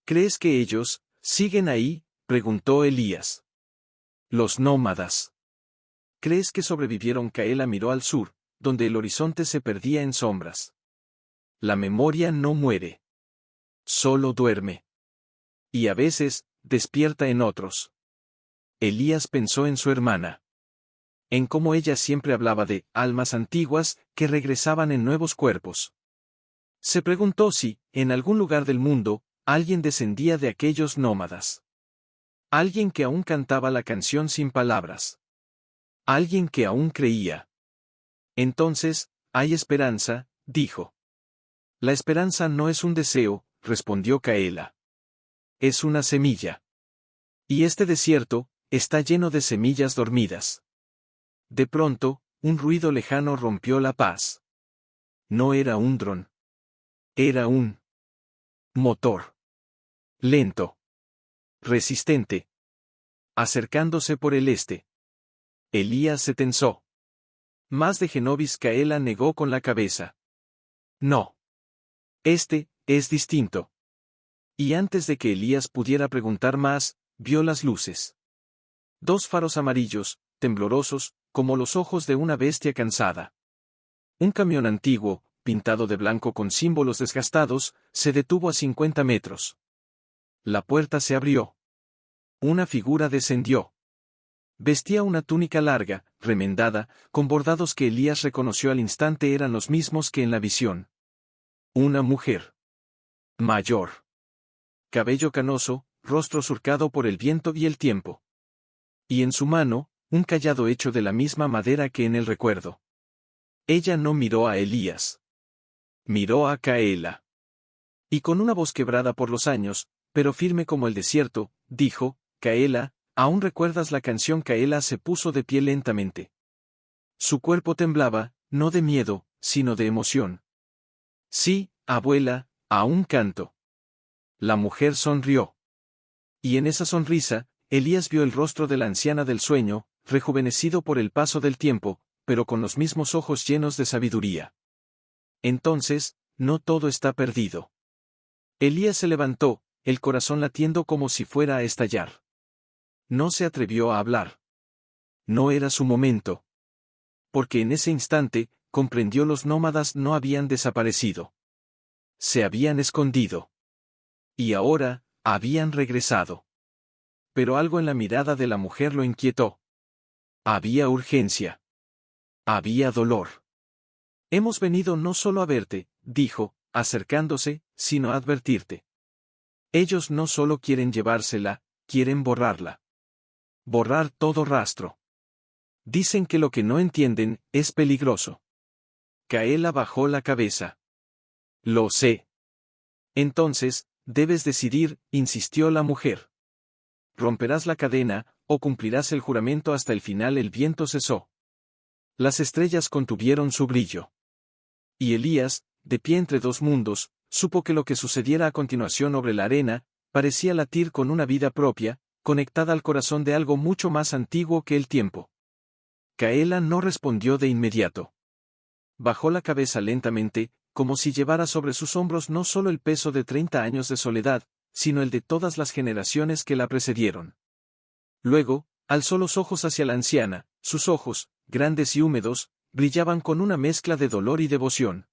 ¿Crees que ellos siguen ahí?, preguntó Elías. Los nómadas. ¿Crees que sobrevivieron? Kaela miró al sur, donde el horizonte se perdía en sombras. La memoria no muere. Solo duerme. Y a veces, despierta en otros. Elías pensó en su hermana. En cómo ella siempre hablaba de almas antiguas que regresaban en nuevos cuerpos. Se preguntó si, en algún lugar del mundo, alguien descendía de aquellos nómadas. Alguien que aún cantaba la canción sin palabras. Alguien que aún creía. Entonces, hay esperanza, dijo. La esperanza no es un deseo, respondió Kaela. Es una semilla. Y este desierto está lleno de semillas dormidas. De pronto, un ruido lejano rompió la paz. No era un dron. Era un motor. Lento. Resistente. Acercándose por el este. Elías se tensó. Más de Genovis. Kaela negó con la cabeza. No. Este es distinto. Y antes de que Elías pudiera preguntar más, vio las luces. 2 faros amarillos, temblorosos, como los ojos de una bestia cansada. Un camión antiguo, pintado de blanco con símbolos desgastados, se detuvo a 50 metros. La puerta se abrió. Una figura descendió. Vestía una túnica larga, remendada, con bordados que Elías reconoció al instante eran los mismos que en la visión. Una mujer. Mayor. Cabello canoso, rostro surcado por el viento y el tiempo. Y en su mano, un cayado hecho de la misma madera que en el recuerdo. Ella no miró a Elías. Miró a Kaela. Y con una voz quebrada por los años, pero firme como el desierto, dijo, Kaela, ¿aún recuerdas la canción? Kaela se puso de pie lentamente. Su cuerpo temblaba, no de miedo, sino de emoción. Sí, abuela, aún canto. La mujer sonrió. Y en esa sonrisa, Elías vio el rostro de la anciana del sueño, rejuvenecido por el paso del tiempo, pero con los mismos ojos llenos de sabiduría. Entonces, no todo está perdido. Elías se levantó, el corazón latiendo como si fuera a estallar. No se atrevió a hablar. No era su momento. Porque en ese instante, comprendió los nómadas no habían desaparecido. Se habían escondido. Y ahora, habían regresado. Pero algo en la mirada de la mujer lo inquietó. Había urgencia. Había dolor. Hemos venido no solo a verte, dijo, acercándose, sino a advertirte. Ellos no solo quieren llevársela, quieren borrarla. Borrar todo rastro. Dicen que lo que no entienden es peligroso. Kaela bajó la cabeza. Lo sé. Entonces, debes decidir, insistió la mujer. Romperás la cadena, o cumplirás el juramento hasta el final. El viento cesó. Las estrellas contuvieron su brillo. Y Elías, de pie entre 2 mundos, supo que lo que sucediera a continuación sobre la arena, parecía latir con una vida propia, conectada al corazón de algo mucho más antiguo que el tiempo. Kaela no respondió de inmediato. Bajó la cabeza lentamente, como si llevara sobre sus hombros no solo el peso de 30 años de soledad, sino el de todas las generaciones que la precedieron. Luego, alzó los ojos hacia la anciana, sus ojos, grandes y húmedos, brillaban con una mezcla de dolor y devoción.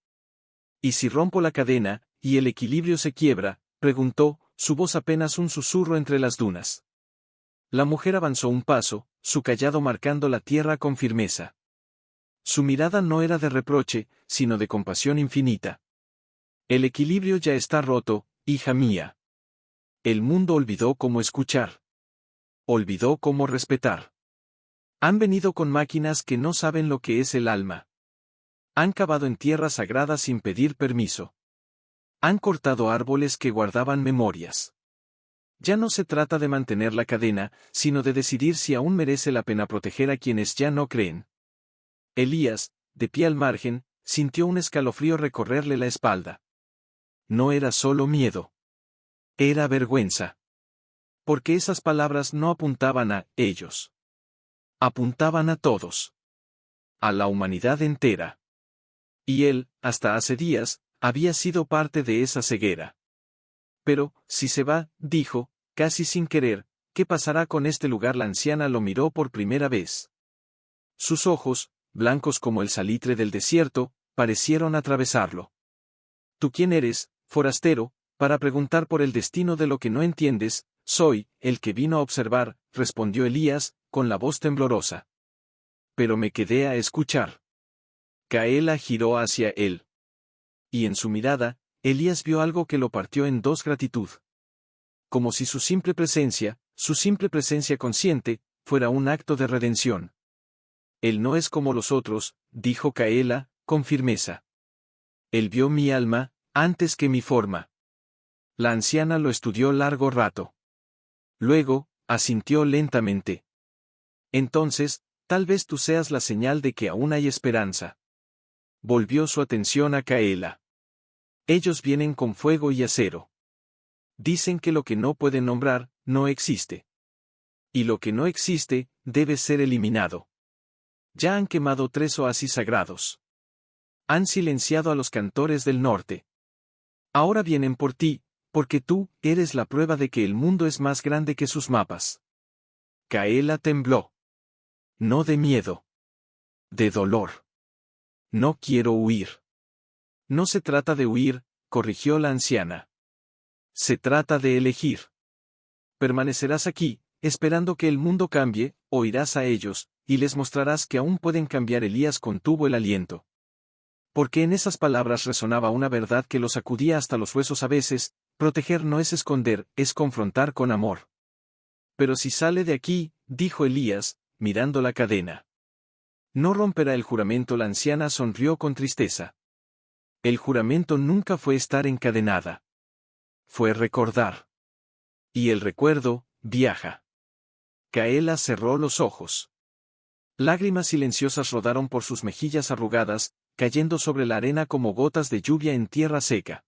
¿Y si rompo la cadena, y el equilibrio se quiebra?, preguntó, su voz apenas un susurro entre las dunas. La mujer avanzó un paso, su cayado marcando la tierra con firmeza. Su mirada no era de reproche, sino de compasión infinita. El equilibrio ya está roto, hija mía. El mundo olvidó cómo escuchar. Olvidó cómo respetar. Han venido con máquinas que no saben lo que es el alma. Han cavado en tierra sagrada sin pedir permiso. Han cortado árboles que guardaban memorias. Ya no se trata de mantener la cadena, sino de decidir si aún merece la pena proteger a quienes ya no creen. Elías, de pie al margen, sintió un escalofrío recorrerle la espalda. No era solo miedo. Era vergüenza. porque esas palabras no apuntaban a ellos. Apuntaban a todos. A la humanidad entera. Y él, hasta hace días, había sido parte de esa ceguera. Pero, si se va, dijo, casi sin querer, ¿qué pasará con este lugar? La anciana lo miró por primera vez. Sus ojos, blancos como el salitre del desierto, parecieron atravesarlo. ¿Tú quién eres, forastero, para preguntar por el destino de lo que no entiendes? Soy, el que vino a observar, respondió Elías, con la voz temblorosa. Pero me quedé a escuchar. Caela giró hacia él. Y en su mirada, Elías vio algo que lo partió en dos: gratitud. Como si su simple presencia consciente, fuera un acto de redención. Él no es como los otros, dijo Caela, con firmeza. Él vio mi alma, antes que mi forma. La anciana lo estudió largo rato. Luego, asintió lentamente. Entonces, tal vez tú seas la señal de que aún hay esperanza. Volvió su atención a Caela. Ellos vienen con fuego y acero. Dicen que lo que no pueden nombrar, no existe. Y lo que no existe, debe ser eliminado. Ya han quemado 3 oasis sagrados. Han silenciado a los cantores del norte. Ahora vienen por ti, porque tú eres la prueba de que el mundo es más grande que sus mapas. Caela tembló. No de miedo. De dolor. No quiero huir. No se trata de huir, corrigió la anciana. Se trata de elegir. Permanecerás aquí, esperando que el mundo cambie, o irás a ellos, y les mostrarás que aún pueden cambiar. Elías contuvo el aliento. Porque en esas palabras resonaba una verdad que lo sacudía hasta los huesos a veces: proteger no es esconder, es confrontar con amor. Pero si sale de aquí, dijo Elías, mirando la cadena. No romperá el juramento. La anciana sonrió con tristeza. El juramento nunca fue estar encadenada. Fue recordar. Y el recuerdo, viaja. Caela cerró los ojos. Lágrimas silenciosas rodaron por sus mejillas arrugadas, cayendo sobre la arena como gotas de lluvia en tierra seca.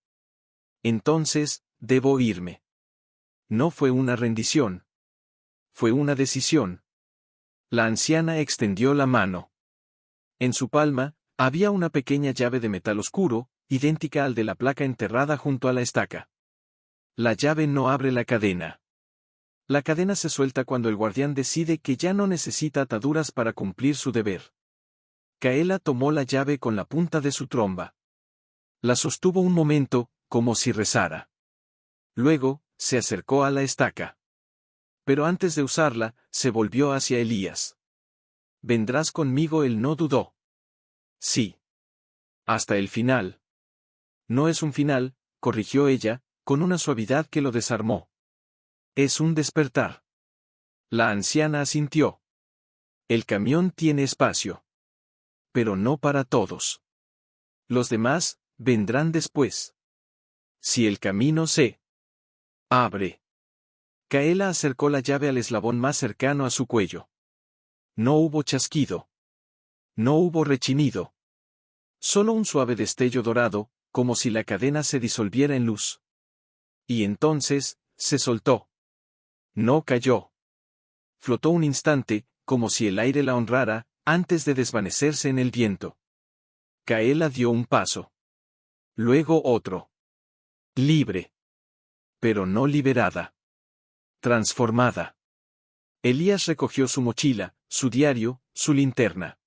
Entonces, debo irme. No fue una rendición. Fue una decisión. La anciana extendió la mano. En su palma, había una pequeña llave de metal oscuro, idéntica al de la placa enterrada junto a la estaca. La llave no abre la cadena. La cadena se suelta cuando el guardián decide que ya no necesita ataduras para cumplir su deber. Caela tomó la llave con la punta de su tromba. La sostuvo un momento, como si rezara. Luego, se acercó a la estaca. Pero antes de usarla, se volvió hacia Elías. ¿Vendrás conmigo? Él no dudó. Sí. Hasta el final. No es un final, corrigió ella, con una suavidad que lo desarmó. Es un despertar. La anciana asintió. El camión tiene espacio. Pero no para todos. Los demás, vendrán después. Si el camino se abre. Caela acercó la llave al eslabón más cercano a su cuello. No hubo chasquido. No hubo rechinido. Solo un suave destello dorado, como si la cadena se disolviera en luz. Y entonces, se soltó. No cayó. Flotó un instante, como si el aire la honrara, antes de desvanecerse en el viento. Caela dio un paso. Luego otro. Libre. Pero no liberada. Transformada. Elías recogió su mochila, su diario, su linterna.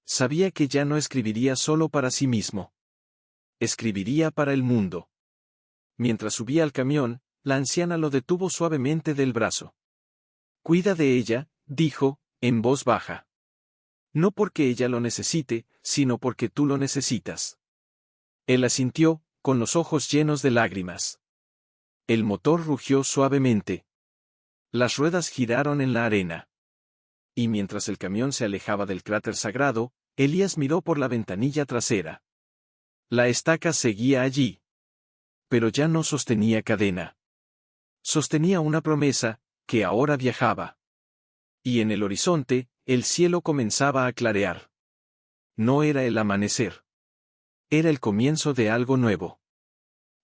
Sabía que ya no escribiría solo para sí mismo. Escribiría para el mundo. Mientras subía al camión, la anciana lo detuvo suavemente del brazo. Cuida de ella, dijo, en voz baja. No porque ella lo necesite, sino porque tú lo necesitas. Él asintió, con los ojos llenos de lágrimas. El motor rugió suavemente. Las ruedas giraron en la arena. Y mientras el camión se alejaba del cráter sagrado, Elías miró por la ventanilla trasera. La estaca seguía allí. Pero ya no sostenía cadena. Sostenía una promesa, que ahora viajaba. Y en el horizonte, el cielo comenzaba a clarear. No era el amanecer. Era el comienzo de algo nuevo.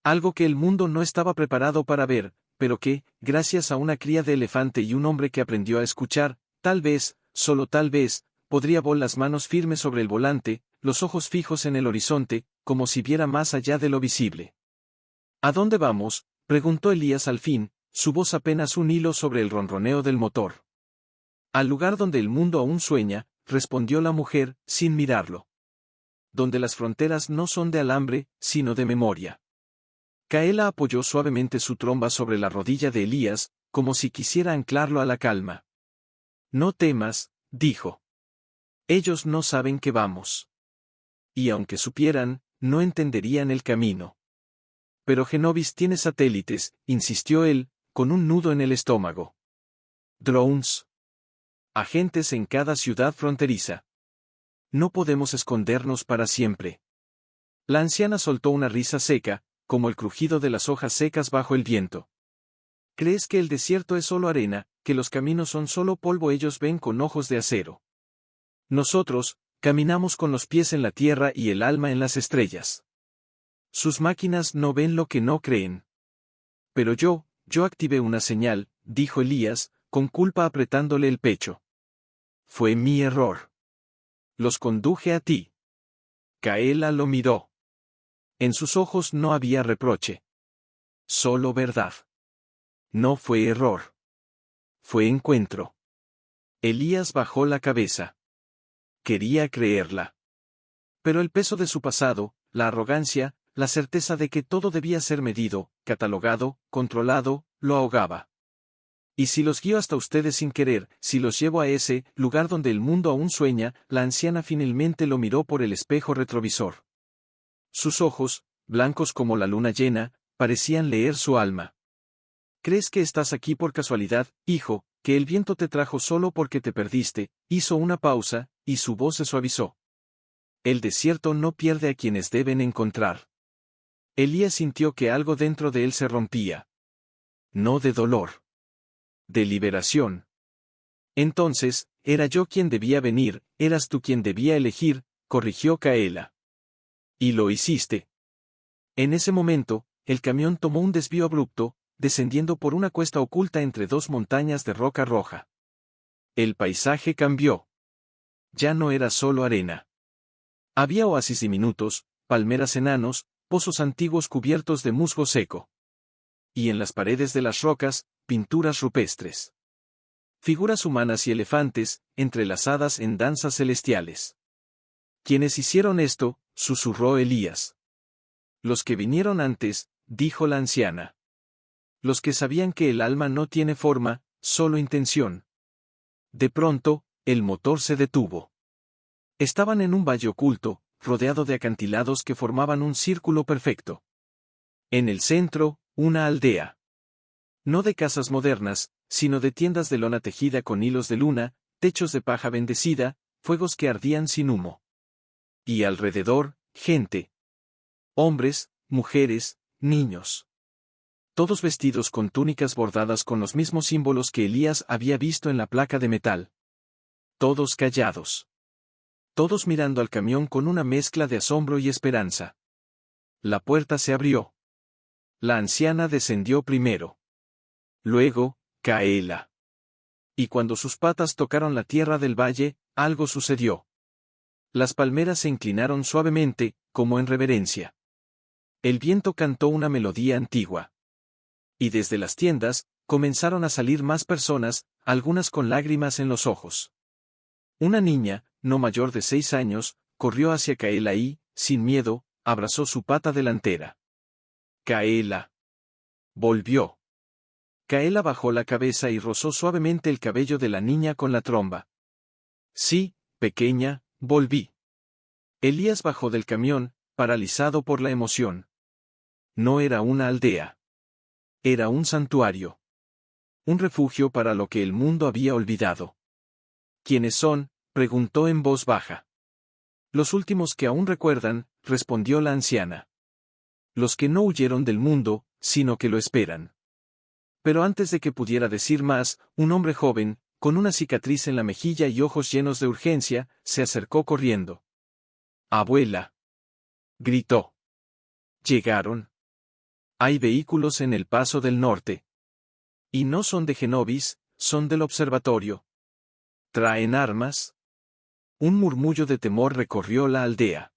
Algo que el mundo no estaba preparado para ver, pero que, gracias a una cría de elefante y un hombre que aprendió a escuchar, tal vez, solo tal vez, podría volar las manos firmes sobre el volante, los ojos fijos en el horizonte, como si viera más allá de lo visible. ¿A dónde vamos?, preguntó Elías al fin, su voz apenas un hilo sobre el ronroneo del motor. Al lugar donde el mundo aún sueña, respondió la mujer, sin mirarlo. Donde las fronteras no son de alambre, sino de memoria. Kaela apoyó suavemente su tromba sobre la rodilla de Elías, como si quisiera anclarlo a la calma. No temas, dijo. Ellos no saben que vamos. Y aunque supieran, no entenderían el camino. Pero Genovis tiene satélites, insistió él, con un nudo en el estómago. Drones. Agentes en cada ciudad fronteriza. No podemos escondernos para siempre. La anciana soltó una risa seca, como el crujido de las hojas secas bajo el viento. ¿Crees que el desierto es solo arena, que los caminos son solo polvo? Ellos ven con ojos de acero. Nosotros, caminamos con los pies en la tierra y el alma en las estrellas. Sus máquinas no ven lo que no creen. Pero yo activé una señal, dijo Elías, con culpa apretándole el pecho. Fue mi error. Los conduje a ti. Kaela lo miró. En sus ojos no había reproche. Solo verdad. No fue error. Fue encuentro. Elías bajó la cabeza. Quería creerla. Pero el peso de su pasado, la arrogancia, la certeza de que todo debía ser medido, catalogado, controlado, lo ahogaba. Y si los guío hasta ustedes sin querer, si los llevo a ese lugar donde el mundo aún sueña, la anciana finalmente lo miró por el espejo retrovisor. Sus ojos, blancos como la luna llena, parecían leer su alma. ¿Crees que estás aquí por casualidad, hijo, que el viento te trajo solo porque te perdiste? Hizo una pausa, y su voz se suavizó. El desierto no pierde a quienes deben encontrar. Elías sintió que algo dentro de él se rompía. No de dolor. De liberación. Entonces, era yo quien debía venir, eras tú quien debía elegir, corrigió Kaela. Y lo hiciste. En ese momento, el camión tomó un desvío abrupto, descendiendo por una cuesta oculta entre dos montañas de roca roja. El paisaje cambió. Ya no era solo arena. Había oasis diminutos, palmeras enanos, pozos antiguos cubiertos de musgo seco. Y en las paredes de las rocas, pinturas rupestres. Figuras humanas y elefantes, entrelazadas en danzas celestiales. ¿Quiénes hicieron esto?, susurró Elías. Los que vinieron antes, dijo la anciana. Los que sabían que el alma no tiene forma, solo intención. De pronto, el motor se detuvo. Estaban en un valle oculto, rodeado de acantilados que formaban un círculo perfecto. En el centro, una aldea. No de casas modernas, sino de tiendas de lona tejida con hilos de luna, techos de paja bendecida, fuegos que ardían sin humo. Y alrededor, gente. Hombres, mujeres, niños. Todos vestidos con túnicas bordadas con los mismos símbolos que Elías había visto en la placa de metal. Todos callados. Todos mirando al camión con una mezcla de asombro y esperanza. La puerta se abrió. La anciana descendió primero. Luego, Kaela. Y cuando sus patas tocaron la tierra del valle, algo sucedió. Las palmeras se inclinaron suavemente, como en reverencia. El viento cantó una melodía antigua. Y desde las tiendas, comenzaron a salir más personas, algunas con lágrimas en los ojos. Una niña, no mayor de 6 años, corrió hacia Kaela y, sin miedo, abrazó su pata delantera. Kaela. Volvió. Kaela bajó la cabeza y rozó suavemente el cabello de la niña con la tromba. Sí, pequeña, volví. Elías bajó del camión, paralizado por la emoción. No era una aldea. Era un santuario. Un refugio para lo que el mundo había olvidado. ¿Quiénes son?, preguntó en voz baja. Los últimos que aún recuerdan, respondió la anciana. Los que no huyeron del mundo, sino que lo esperan. Pero antes de que pudiera decir más, un hombre joven, con una cicatriz en la mejilla y ojos llenos de urgencia, se acercó corriendo. «Abuela», gritó. «Llegaron. Hay vehículos en el Paso del Norte». Y no son de Genovis, son del observatorio. ¿Traen armas? Un murmullo de temor recorrió la aldea.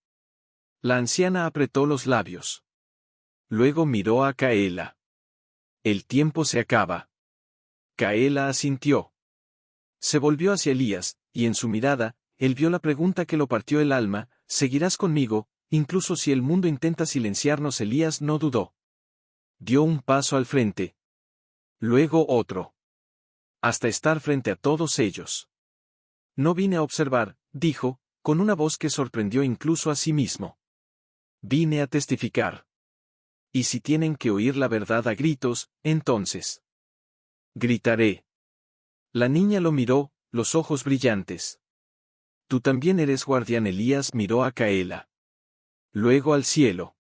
La anciana apretó los labios. Luego miró a Kaela. El tiempo se acaba. Kaela asintió. Se volvió hacia Elías, y en su mirada, él vio la pregunta que lo partió el alma: ¿seguirás conmigo, incluso si el mundo intenta silenciarnos? Elías no dudó. Dio un paso al frente. Luego otro. Hasta estar frente a todos ellos. No vine a observar, dijo, con una voz que sorprendió incluso a sí mismo. Vine a testificar. Y si tienen que oír la verdad a gritos, entonces gritaré. La niña lo miró, los ojos brillantes. Tú también eres guardián. Elías miró a Kaela. Luego al cielo.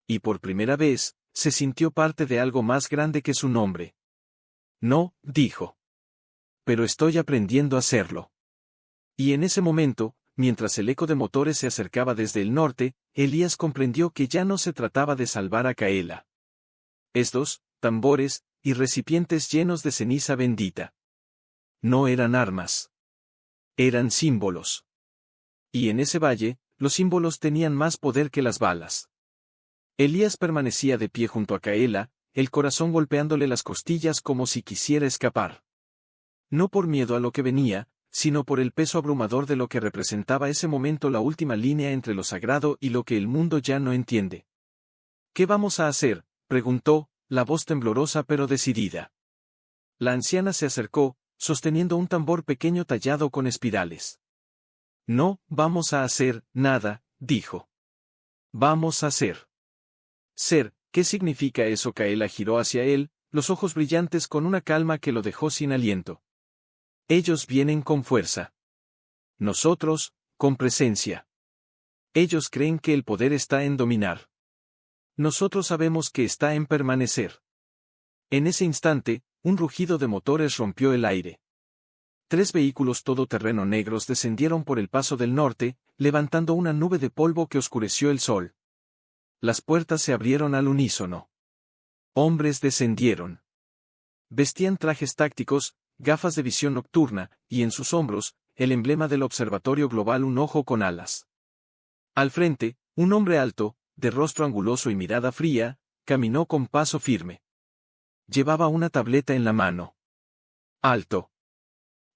Y por primera vez, se sintió parte de algo más grande que su nombre. No, dijo. Pero estoy aprendiendo a hacerlo. Y en ese momento, mientras el eco de motores se acercaba desde el norte, Elías comprendió que ya no se trataba de salvar a Kaela. Estos, tambores, y recipientes llenos de ceniza bendita. No eran armas. Eran símbolos. Y en ese valle, los símbolos tenían más poder que las balas. Elías permanecía de pie junto a Kaela, el corazón golpeándole las costillas como si quisiera escapar. No por miedo a lo que venía, sino por el peso abrumador de lo que representaba ese momento, la última línea entre lo sagrado y lo que el mundo ya no entiende. ¿Qué vamos a hacer?, preguntó, la voz temblorosa pero decidida. La anciana se acercó, sosteniendo un tambor pequeño tallado con espirales. No vamos a hacer nada, dijo. Vamos a ser. Ser, ¿qué significa eso? Kaela giró hacia él, los ojos brillantes con una calma que lo dejó sin aliento. Ellos vienen con fuerza. Nosotros, con presencia. Ellos creen que el poder está en dominar. Nosotros sabemos que está en permanecer. En ese instante, un rugido de motores rompió el aire. 3 vehículos todoterreno negros descendieron por el paso del norte, levantando una nube de polvo que oscureció el sol. Las puertas se abrieron al unísono. Hombres descendieron. Vestían trajes tácticos, gafas de visión nocturna, y en sus hombros, el emblema del Observatorio Global, un ojo con alas. Al frente, un hombre alto, de rostro anguloso y mirada fría, caminó con paso firme. Llevaba una tableta en la mano. ¡Alto!,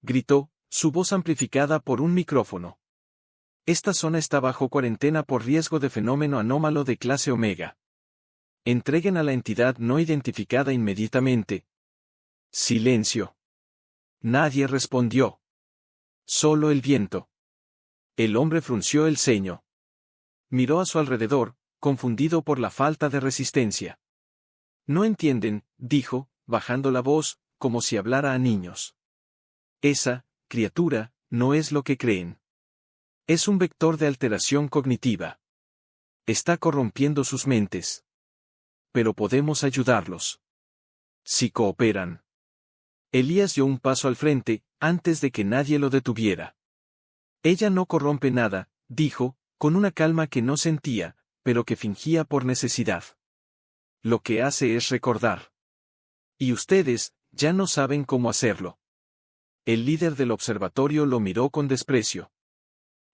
gritó, su voz amplificada por un micrófono. Esta zona está bajo cuarentena por riesgo de fenómeno anómalo de clase Omega. Entreguen a la entidad no identificada inmediatamente. Silencio. Nadie respondió. Solo el viento. El hombre frunció el ceño. Miró a su alrededor, confundido por la falta de resistencia. No entienden, dijo, bajando la voz, como si hablara a niños. Esa criatura no es lo que creen. Es un vector de alteración cognitiva. Está corrompiendo sus mentes. Pero podemos ayudarlos. Si cooperan. Elías dio un paso al frente, antes de que nadie lo detuviera. Ella no corrompe nada, dijo, con una calma que no sentía, pero que fingía por necesidad. Lo que hace es recordar. Y ustedes, ya no saben cómo hacerlo. El líder del observatorio lo miró con desprecio.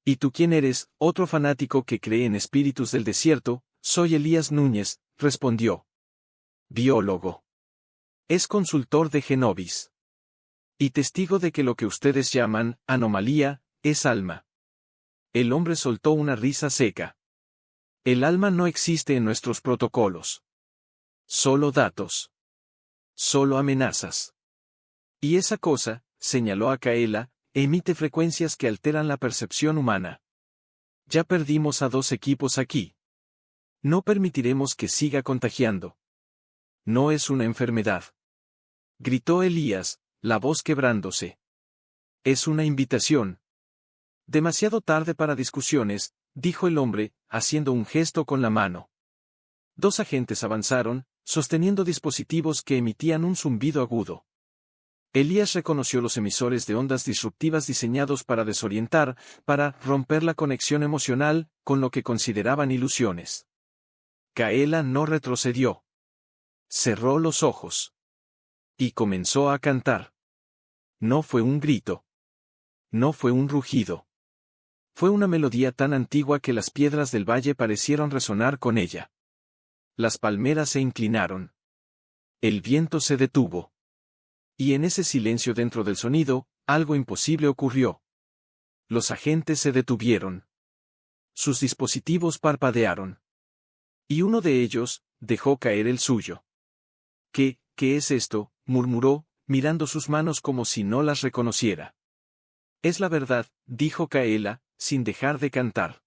¿Y tú quién eres? Otro fanático que cree en espíritus del desierto. Soy Elías Núñez, respondió. Biólogo. Es consultor de Genovis. Y testigo de que lo que ustedes llaman anomalía es alma. El hombre soltó una risa seca. El alma no existe en nuestros protocolos. Solo datos. Solo amenazas. Y esa cosa, señaló a Kaela, emite frecuencias que alteran la percepción humana. Ya perdimos a 2 equipos aquí. No permitiremos que siga contagiando. No es una enfermedad. Gritó Elías, la voz quebrándose. Es una invitación. Demasiado tarde para discusiones, dijo el hombre, haciendo un gesto con la mano. 2 agentes avanzaron, sosteniendo dispositivos que emitían un zumbido agudo. Elías reconoció los emisores de ondas disruptivas diseñados para desorientar, para romper la conexión emocional, con lo que consideraban ilusiones. Kaela no retrocedió. Cerró los ojos. Y comenzó a cantar. No fue un grito. No fue un rugido. Fue una melodía tan antigua que las piedras del valle parecieron resonar con ella. Las palmeras se inclinaron. El viento se detuvo. Y en ese silencio dentro del sonido, algo imposible ocurrió. Los agentes se detuvieron. Sus dispositivos parpadearon. Y uno de ellos dejó caer el suyo. ¿Qué es esto?, murmuró, mirando sus manos como si no las reconociera. Es la verdad, dijo Kaela, sin dejar de cantar.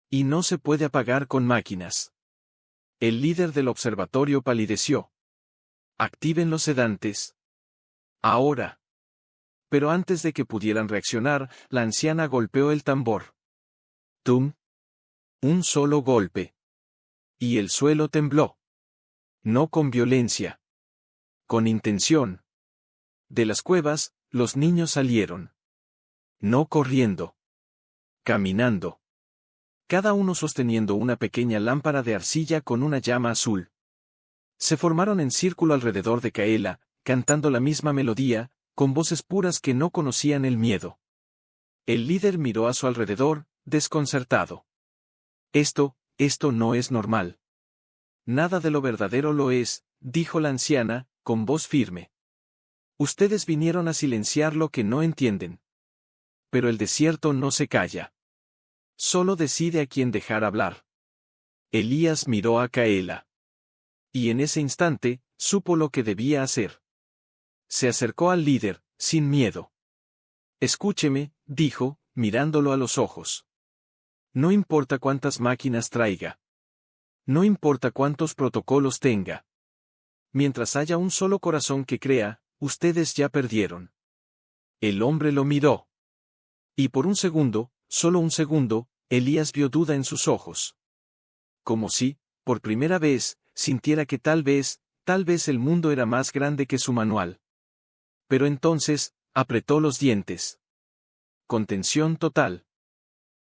Y no se puede apagar con máquinas. El líder del observatorio palideció. Activen los sedantes. Ahora. Pero antes de que pudieran reaccionar, la anciana golpeó el tambor. ¡Tum! Un solo golpe. Y el suelo tembló. No con violencia. Con intención. De las cuevas, los niños salieron. No corriendo. Caminando. Cada uno sosteniendo una pequeña lámpara de arcilla con una llama azul. Se formaron en círculo alrededor de Kaela, cantando la misma melodía, con voces puras que no conocían el miedo. El líder miró a su alrededor, desconcertado. Esto no es normal. Nada de lo verdadero lo es, dijo la anciana, con voz firme. Ustedes vinieron a silenciar lo que no entienden. Pero el desierto no se calla. Solo decide a quién dejar hablar. Elías miró a Kaela. Y en ese instante, supo lo que debía hacer. Se acercó al líder, sin miedo. Escúcheme, dijo, mirándolo a los ojos. No importa cuántas máquinas traiga. No importa cuántos protocolos tenga. Mientras haya un solo corazón que crea, ustedes ya perdieron. El hombre lo miró. Y por un segundo, solo un segundo, Elías vio duda en sus ojos. Como si, por primera vez, sintiera que tal vez el mundo era más grande que su manual. Pero entonces, apretó los dientes. Contención total.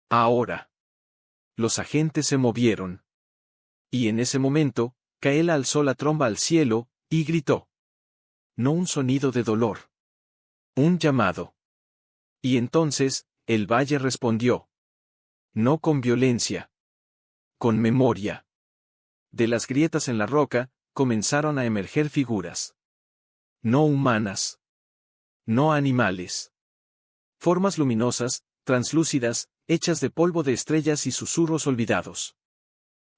Ahora. Los agentes se movieron. Y en ese momento, Kaela alzó la tromba al cielo, y gritó. No un sonido de dolor. Un llamado. Y entonces, el valle respondió. No con violencia. Con memoria. De las grietas en la roca, comenzaron a emerger figuras. No humanas. No animales. Formas luminosas, translúcidas, hechas de polvo de estrellas y susurros olvidados.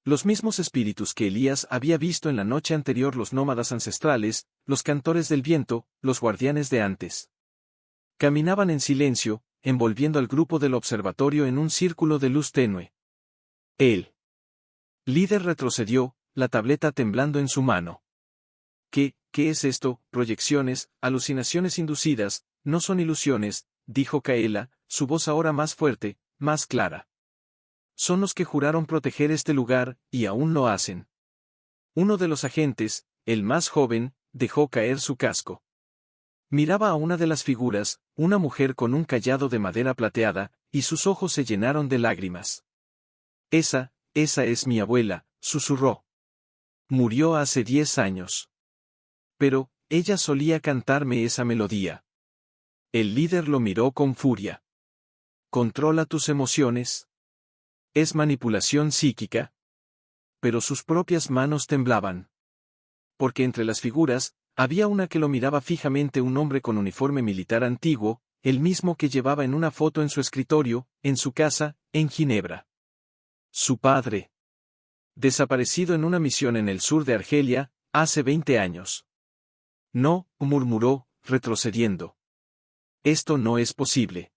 Los mismos espíritus que Elías había visto en la noche anterior, los nómadas ancestrales, los cantores del viento, los guardianes de antes. Caminaban en silencio, envolviendo al grupo del observatorio en un círculo de luz tenue. El líder retrocedió, la tableta temblando en su mano. ¿Qué es esto? Proyecciones, alucinaciones inducidas, no son ilusiones, dijo Kaela, su voz ahora más fuerte, más clara. Son los que juraron proteger este lugar, y aún lo hacen. Uno de los agentes, el más joven, dejó caer su casco. Miraba a una de las figuras, una mujer con un cayado de madera plateada, y sus ojos se llenaron de lágrimas. Esa es mi abuela, susurró. Murió hace 10 años. Pero, ella solía cantarme esa melodía. El líder lo miró con furia. ¿Controla tus emociones? ¿Es manipulación psíquica? Pero sus propias manos temblaban. Porque entre las figuras, había una que lo miraba fijamente, un hombre con uniforme militar antiguo, el mismo que llevaba en una foto en su escritorio, en su casa, en Ginebra. Su padre. Desaparecido en una misión en el sur de Argelia, hace 20 años. No, murmuró, retrocediendo. Esto no es posible.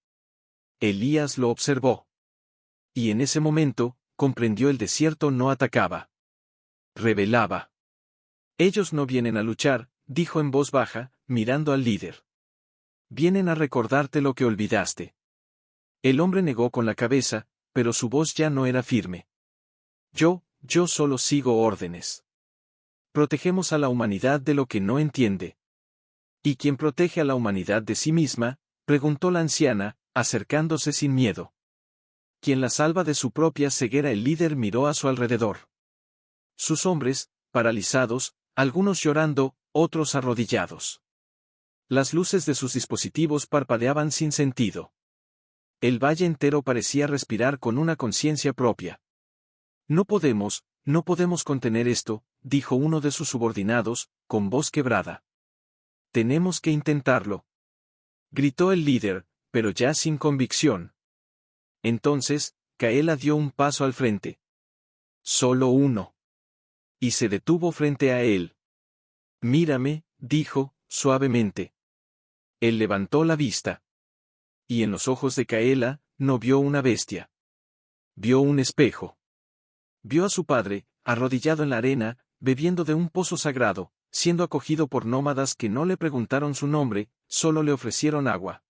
Elías lo observó. Y en ese momento, comprendió: el desierto no atacaba. Revelaba. Ellos no vienen a luchar, dijo en voz baja, mirando al líder. Vienen a recordarte lo que olvidaste. El hombre negó con la cabeza, pero su voz ya no era firme. Yo solo sigo órdenes. Protegemos a la humanidad de lo que no entiende. ¿Y quién protege a la humanidad de sí misma?, preguntó la anciana, acercándose sin miedo. ¿Quién la salva de su propia ceguera? El líder miró a su alrededor. Sus hombres, paralizados, algunos llorando, otros arrodillados. Las luces de sus dispositivos parpadeaban sin sentido. El valle entero parecía respirar con una conciencia propia. No podemos contener esto, dijo uno de sus subordinados, con voz quebrada. Tenemos que intentarlo. Gritó el líder, pero ya sin convicción. Entonces, Kaela dio un paso al frente. Solo uno. Y se detuvo frente a él. Mírame, dijo, suavemente. Él levantó la vista. Y en los ojos de Kaela, no vio una bestia. Vio un espejo. Vio a su padre, arrodillado en la arena, bebiendo de un pozo sagrado, siendo acogido por nómadas que no le preguntaron su nombre, solo le ofrecieron agua.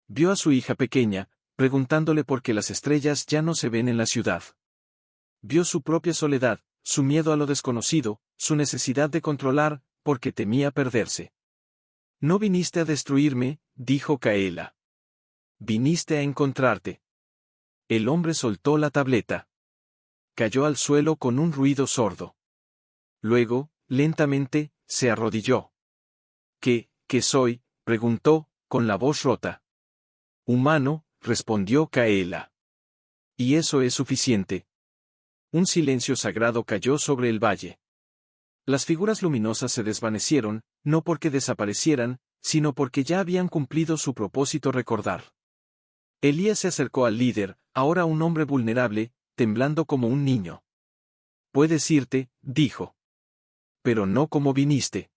Vio a su hija pequeña, preguntándole por qué las estrellas ya no se ven en la ciudad. Vio su propia soledad, su miedo a lo desconocido, su necesidad de controlar, porque temía perderse. No viniste a destruirme, dijo Kaela. Viniste a encontrarte. El hombre soltó la tableta. Cayó al suelo con un ruido sordo. Luego, lentamente, se arrodilló. ¿Qué soy?, preguntó, con la voz rota. Humano, respondió Kaela. Y eso es suficiente. Un silencio sagrado cayó sobre el valle. Las figuras luminosas se desvanecieron, no porque desaparecieran, sino porque ya habían cumplido su propósito recordar. Elías se acercó al líder, ahora un hombre vulnerable, temblando como un niño. Puedes irte, dijo. Pero no como viniste.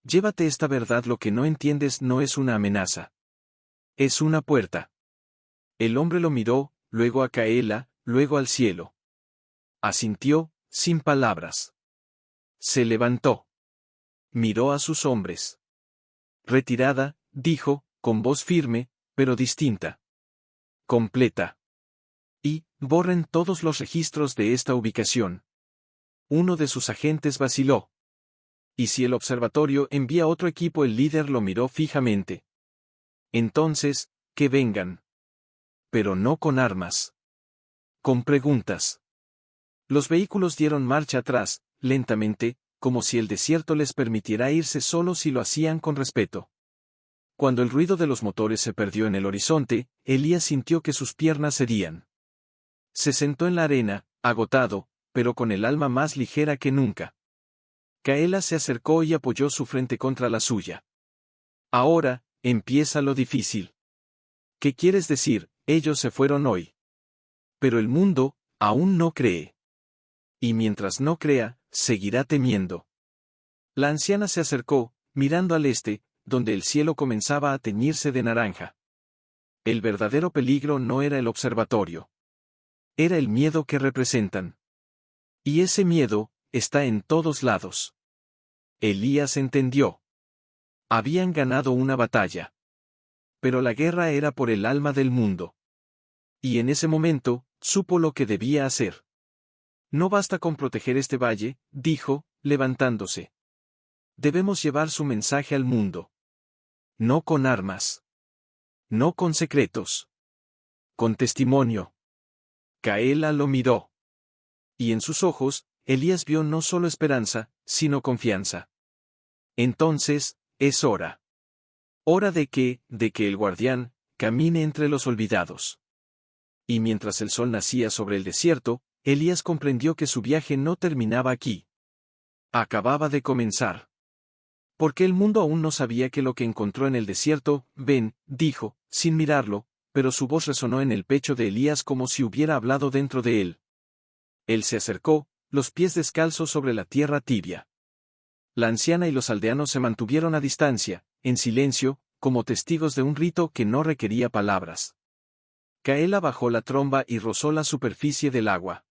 Llévate esta verdad, lo que no entiendes no es una amenaza. Es una puerta. El hombre lo miró, luego a Kaela, luego al cielo. Asintió, sin palabras. Se levantó. Miró a sus hombres. Retirada, dijo, con voz firme, pero distinta. Completa. Y, borren todos los registros de esta ubicación. Uno de sus agentes vaciló. ¿Y si el observatorio envía otro equipo? El líder lo miró fijamente. Entonces, que vengan. Pero no con armas. Con preguntas. Los vehículos dieron marcha atrás, lentamente, como si el desierto les permitiera irse solo si lo hacían con respeto. Cuando el ruido de los motores se perdió en el horizonte, Elías sintió que sus piernas cedían. Se sentó en la arena, agotado, pero con el alma más ligera que nunca. Kaela se acercó y apoyó su frente contra la suya. Ahora, empieza lo difícil. ¿Qué quieres decir? Ellos se fueron hoy. Pero el mundo, aún no cree. Y mientras no crea, seguirá temiendo. La anciana se acercó, mirando al este, donde el cielo comenzaba a teñirse de naranja. El verdadero peligro no era el observatorio. Era el miedo que representan. Y ese miedo, está en todos lados. Elías entendió. Habían ganado una batalla. Pero la guerra era por el alma del mundo. Y en ese momento, supo lo que debía hacer. No basta con proteger este valle, dijo, levantándose. Debemos llevar su mensaje al mundo. No con armas. No con secretos. Con testimonio. Kaela lo miró. Y en sus ojos, Elías vio no solo esperanza, sino confianza. Entonces, es hora. Hora de que el guardián, camine entre los olvidados. Y mientras el sol nacía sobre el desierto, Elías comprendió que su viaje no terminaba aquí. Acababa de comenzar. Porque el mundo aún no sabía que lo que encontró en el desierto, ven, dijo, sin mirarlo, pero su voz resonó en el pecho de Elías como si hubiera hablado dentro de él. Él se acercó, los pies descalzos sobre la tierra tibia. La anciana y los aldeanos se mantuvieron a distancia, en silencio, como testigos de un rito que no requería palabras. Kaela bajó la tromba y rozó la superficie del agua.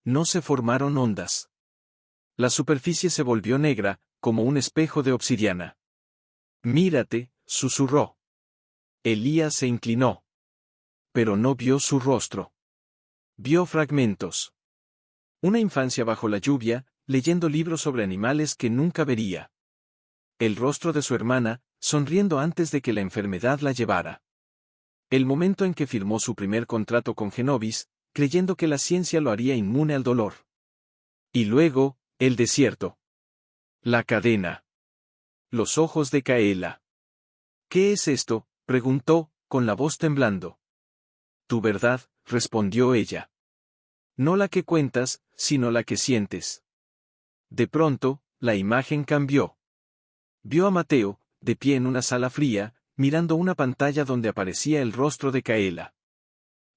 No se formaron ondas. La superficie se volvió negra, como un espejo de obsidiana. Mírate, susurró. Elías se inclinó. Pero no vio su rostro. Vio fragmentos. Una infancia bajo la lluvia, leyendo libros sobre animales que nunca vería. El rostro de su hermana, sonriendo antes de que la enfermedad la llevara. El momento en que firmó su primer contrato con Genovis, creyendo que la ciencia lo haría inmune al dolor. Y luego, el desierto. La cadena. Los ojos de Kaela. ¿Qué es esto?, preguntó, con la voz temblando. Tu verdad, respondió ella. No la que cuentas, sino la que sientes. De pronto, la imagen cambió. Vio a Mateo, de pie en una sala fría, mirando una pantalla donde aparecía el rostro de Kaela.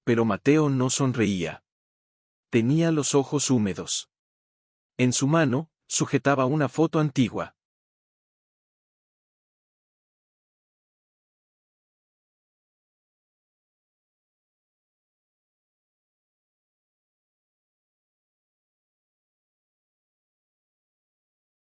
Pero Mateo no sonreía. Tenía los ojos húmedos. En su mano, sujetaba una foto antigua.